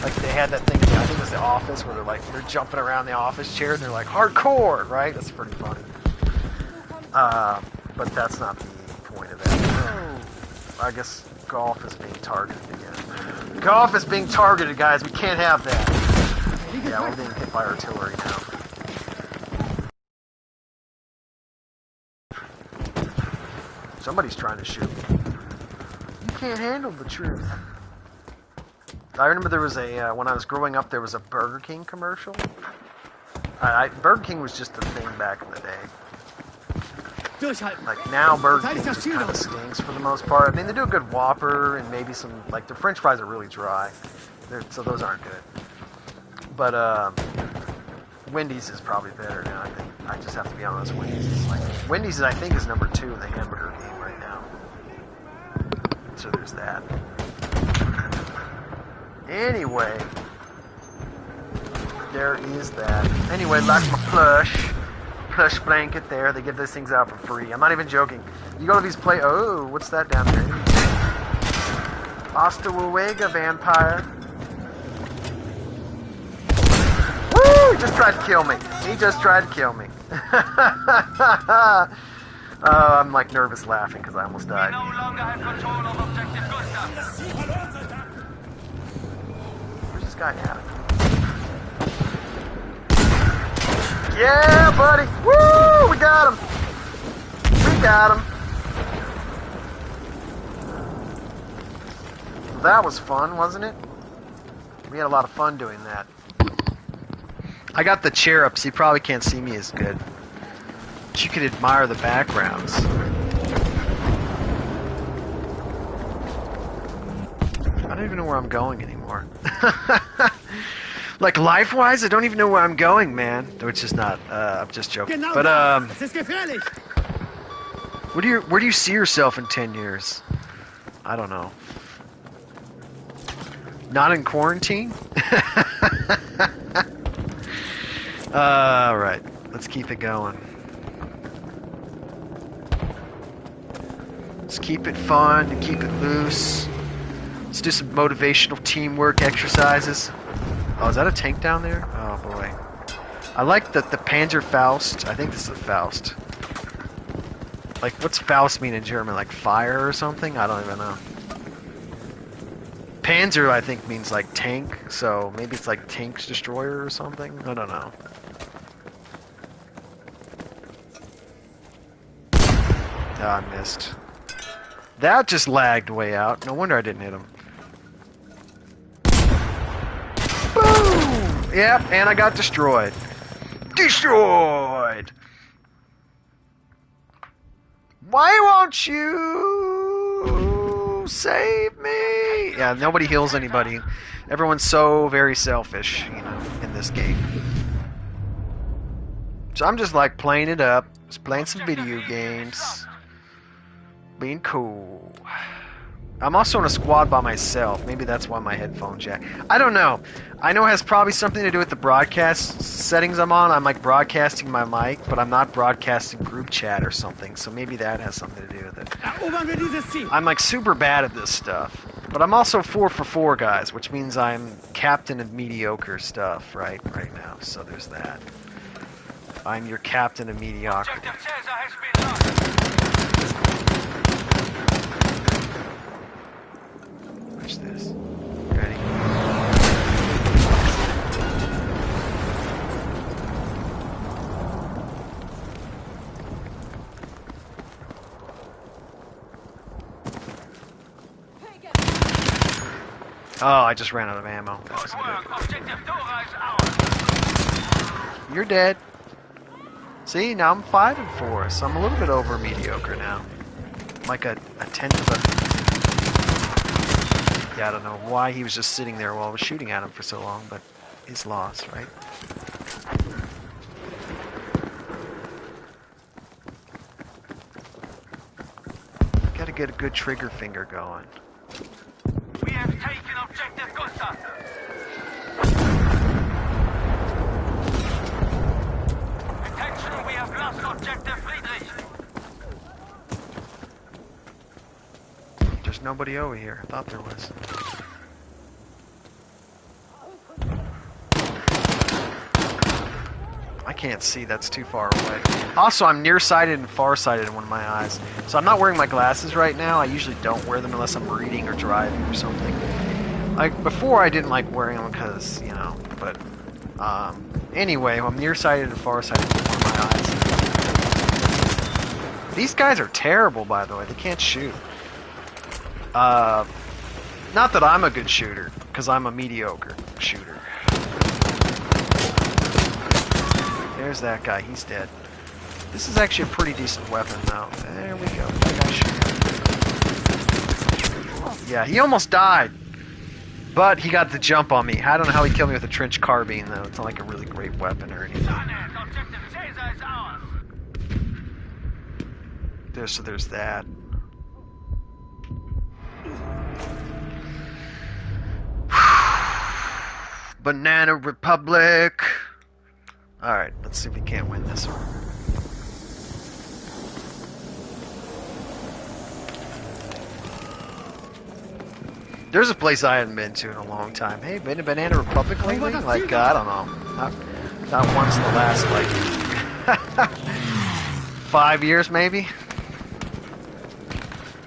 Like they had that thing, I think it was The Office, where they're jumping around the office chair and they're like, hardcore, right? That's pretty funny. But that's not the point of that. Oh, I guess golf is being targeted again. Golf is being targeted, guys. We can't have that. Yeah, we're being hit by artillery now. Somebody's trying to shoot me. You can't handle the truth. I remember there was a, when I was growing up, there was a Burger King commercial. Burger King was just a thing back in the day. Like now, Burger King just kind of stinks for the most part. I mean, they do a good Whopper and maybe some, like their French fries are really dry. So those aren't good. But Wendy's is probably better now. I think I just have to be honest. Wendy's, I think, is number 2 in the hamburger game right now. So there's that. Anyway, there is that. Anyway, that's my plush blanket there. They give those things out for free. I'm not even joking. You go to these oh, what's that down there? Hasta luego, vampire. Woo! He just tried to kill me. He just tried to kill me. I'm like nervous laughing because I almost died. We no longer have control of objective Gustav. Where's this guy at? Yeah, buddy! Woo! We got him! We got him! That was fun, wasn't it? We had a lot of fun doing that. I got the chair up, so you probably can't see me as good. But you could admire the backgrounds. I don't even know where I'm going anymore. Like life-wise, I don't even know where I'm going, man. Which is not. I'm just joking. But where do you see yourself in 10 years? I don't know. Not in quarantine? All right, let's keep it going. Let's keep it fun and keep it loose. Let's do some motivational teamwork exercises. Oh, is that a tank down there? Oh, boy. I like the Panzer Faust. I think this is a Faust. Like, what's Faust mean in German? Like fire or something? I don't even know. Panzer, I think, means like tank. So maybe it's like Tank's Destroyer or something? I don't know. Oh, I missed. That just lagged way out. No wonder I didn't hit him. Boom! Yep, and I got destroyed. Destroyed! Why won't you save me? Yeah, nobody heals anybody. Everyone's so very selfish, you know, in this game. So I'm just like playing it up. Just playing some video games. Being cool. I'm also in a squad by myself. Maybe that's why my headphone jack. I don't know. I know it has probably something to do with the broadcast settings I'm on. I'm like broadcasting my mic, but I'm not broadcasting group chat or something. So maybe that has something to do with it. I'm like super bad at this stuff. But I'm also 4 for 4, guys, which means I'm captain of mediocre stuff right now. So there's that. I'm your captain of mediocrity. Objective Caesar has been lost. Watch this. Ready? Oh, I just ran out of ammo. That wasn't good. Objective Dora is ours. You're dead. See, now I'm 5 and 4, so I'm a little bit over mediocre now. Like a tenth of a... Yeah, I don't know why he was just sitting there while I was shooting at him for so long, but he's lost, right? Gotta get a good trigger finger going. We have taken objective Gustav. nobody over here. I thought there was. I can't see, that's too far away. Also, I'm nearsighted and farsighted in one of my eyes. So I'm not wearing my glasses right now. I usually don't wear them unless I'm reading or driving or something. Like, before I didn't like wearing them because, you know, but, anyway, I'm nearsighted and farsighted in one of my eyes. These guys are terrible, by the way. They can't shoot. Not that I'm a good shooter, because I'm a mediocre shooter. There's that guy, he's dead. This is actually a pretty decent weapon, though. There we go. That guy shooting. Yeah, he almost died. But he got the jump on me. I don't know how he killed me with a trench carbine, though. It's not like a really great weapon or anything. So there's that. Banana Republic. Alright, let's see if we can't win this one. There's a place I hadn't been to in a long time. Hey, been to Banana Republic lately? Like, I don't know. Not once in the last, like, 5 years, maybe?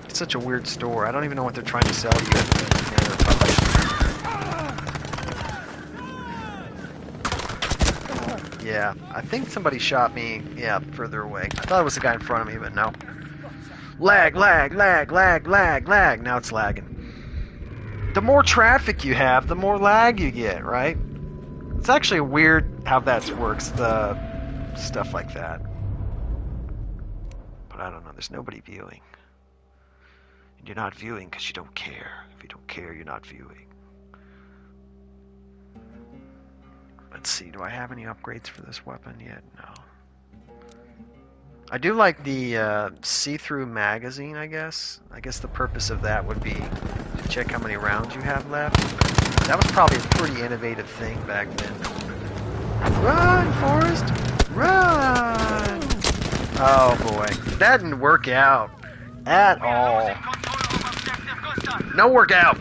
It's such a weird store. I don't even know what they're trying to sell you at Banana Republic. Yeah, I think somebody shot me, yeah, further away. I thought it was the guy in front of me, but no. Lag, lag, lag, lag, lag, lag. Now it's lagging. The more traffic you have, the more lag you get, right? It's actually weird how that works, the stuff like that. But I don't know, there's nobody viewing. And you're not viewing because you don't care. If you don't care, you're not viewing. Let's see, do I have any upgrades for this weapon yet? No. I do like the see-through magazine, I guess. I guess the purpose of that would be to check how many rounds you have left. That was probably a pretty innovative thing back then. Run, Forrest! Run! Oh boy, that didn't work out at all. No workout!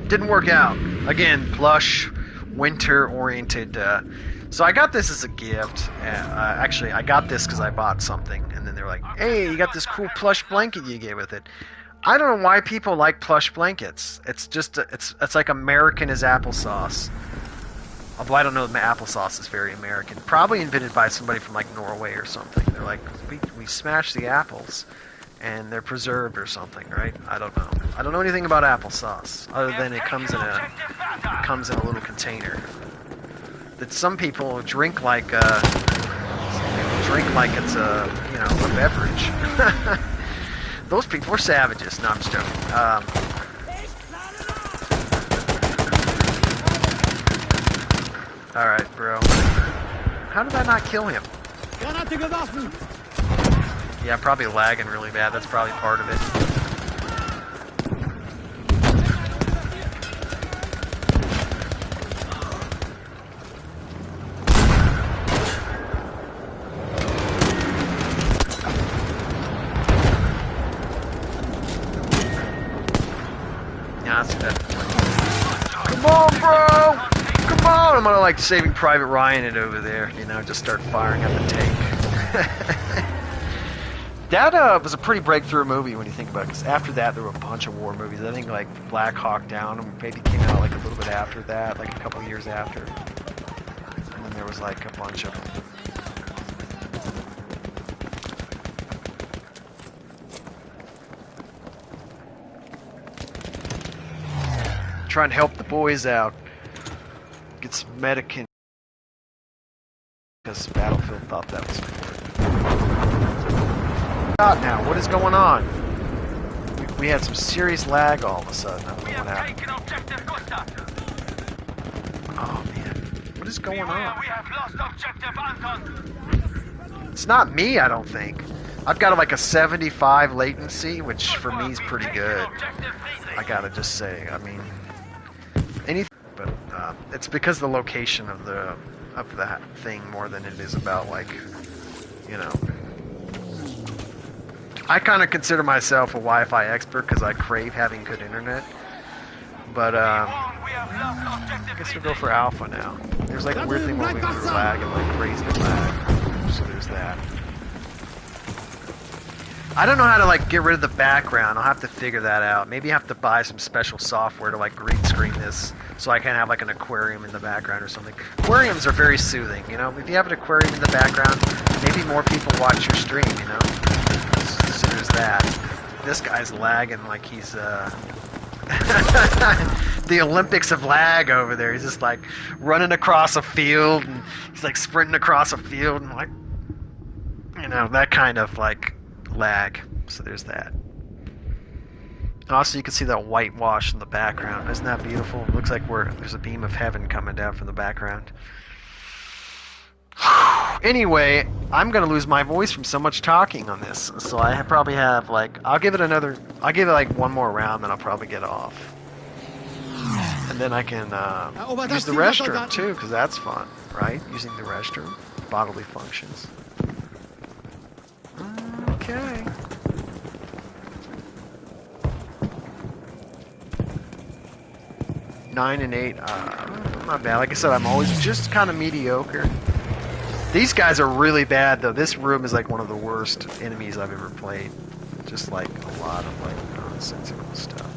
Didn't work out. Again, plush, winter-oriented. So I got this as a gift. Actually, I got this because I bought something, and then they're like, "Hey, you got this cool plush blanket you get with it." I don't know why people like plush blankets. It's just it's like American as applesauce. Although I don't know if applesauce is very American. Probably invented by somebody from like Norway or something. They're like, we smash the apples, and they're preserved or something, right? I don't know. I don't know anything about applesauce other than it comes in a little container that some people drink like it's a a beverage. Those people are savages. No, I'm just joking. All right, bro. How did I not kill him? Yeah, probably lagging really bad. That's probably part of it. Yeah, that's good. Come on, bro! Come on! I'm gonna like Saving Private Ryan it over there. Just start firing at the tank. That was a pretty breakthrough movie when you think about it, because after that there were a bunch of war movies. I think like Black Hawk Down maybe came out like a little bit after that, like a couple of years after. And then there was like a bunch of them. Trying to help the boys out. Get some Medican. Because Battlefield thought that was important. Now, what is going on? We had some serious lag all of a sudden. I don't know what happened. Oh man, what is going on? It's not me, I don't think. I've got like a 75 latency, which for me is pretty good. I gotta just say, I mean, anything, but it's because of the location of the thing more than it is about like, I kind of consider myself a Wi-Fi expert because I crave having good internet. But We have lost I objective guess we'll B. go for Alpha now. There's like a weird thing where we move lag and like crazy lag. So there's that. I don't know how to like get rid of the background. I'll have to figure that out. Maybe I have to buy some special software to like green screen this so I can have like an aquarium in the background or something. Aquariums are very soothing, you know. If you have an aquarium in the background, maybe more people watch your stream, you know. So there's that. This guy's lagging like he's the Olympics of lag over there. He's just like running across a field and he's like sprinting across a field and like, you know, that kind of like lag. So there's that. And also you can see that whitewash in the background. Isn't that beautiful? It looks like there's a beam of heaven coming down from the background. Anyway, I'm gonna lose my voice from so much talking on this. So I probably have like, I'll give it like one more round, then I'll probably get off. And then I can use the restroom too, because that's fun, right? Using the restroom, bodily functions. Okay. Nine and 8, not bad. Like I said, I'm always just kind of mediocre. These guys are really bad, though. This room is like one of the worst enemies I've ever played. Just like a lot of like nonsensical stuff.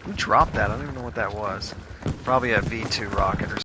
Who dropped that? I don't even know what that was. Probably a V2 rocket or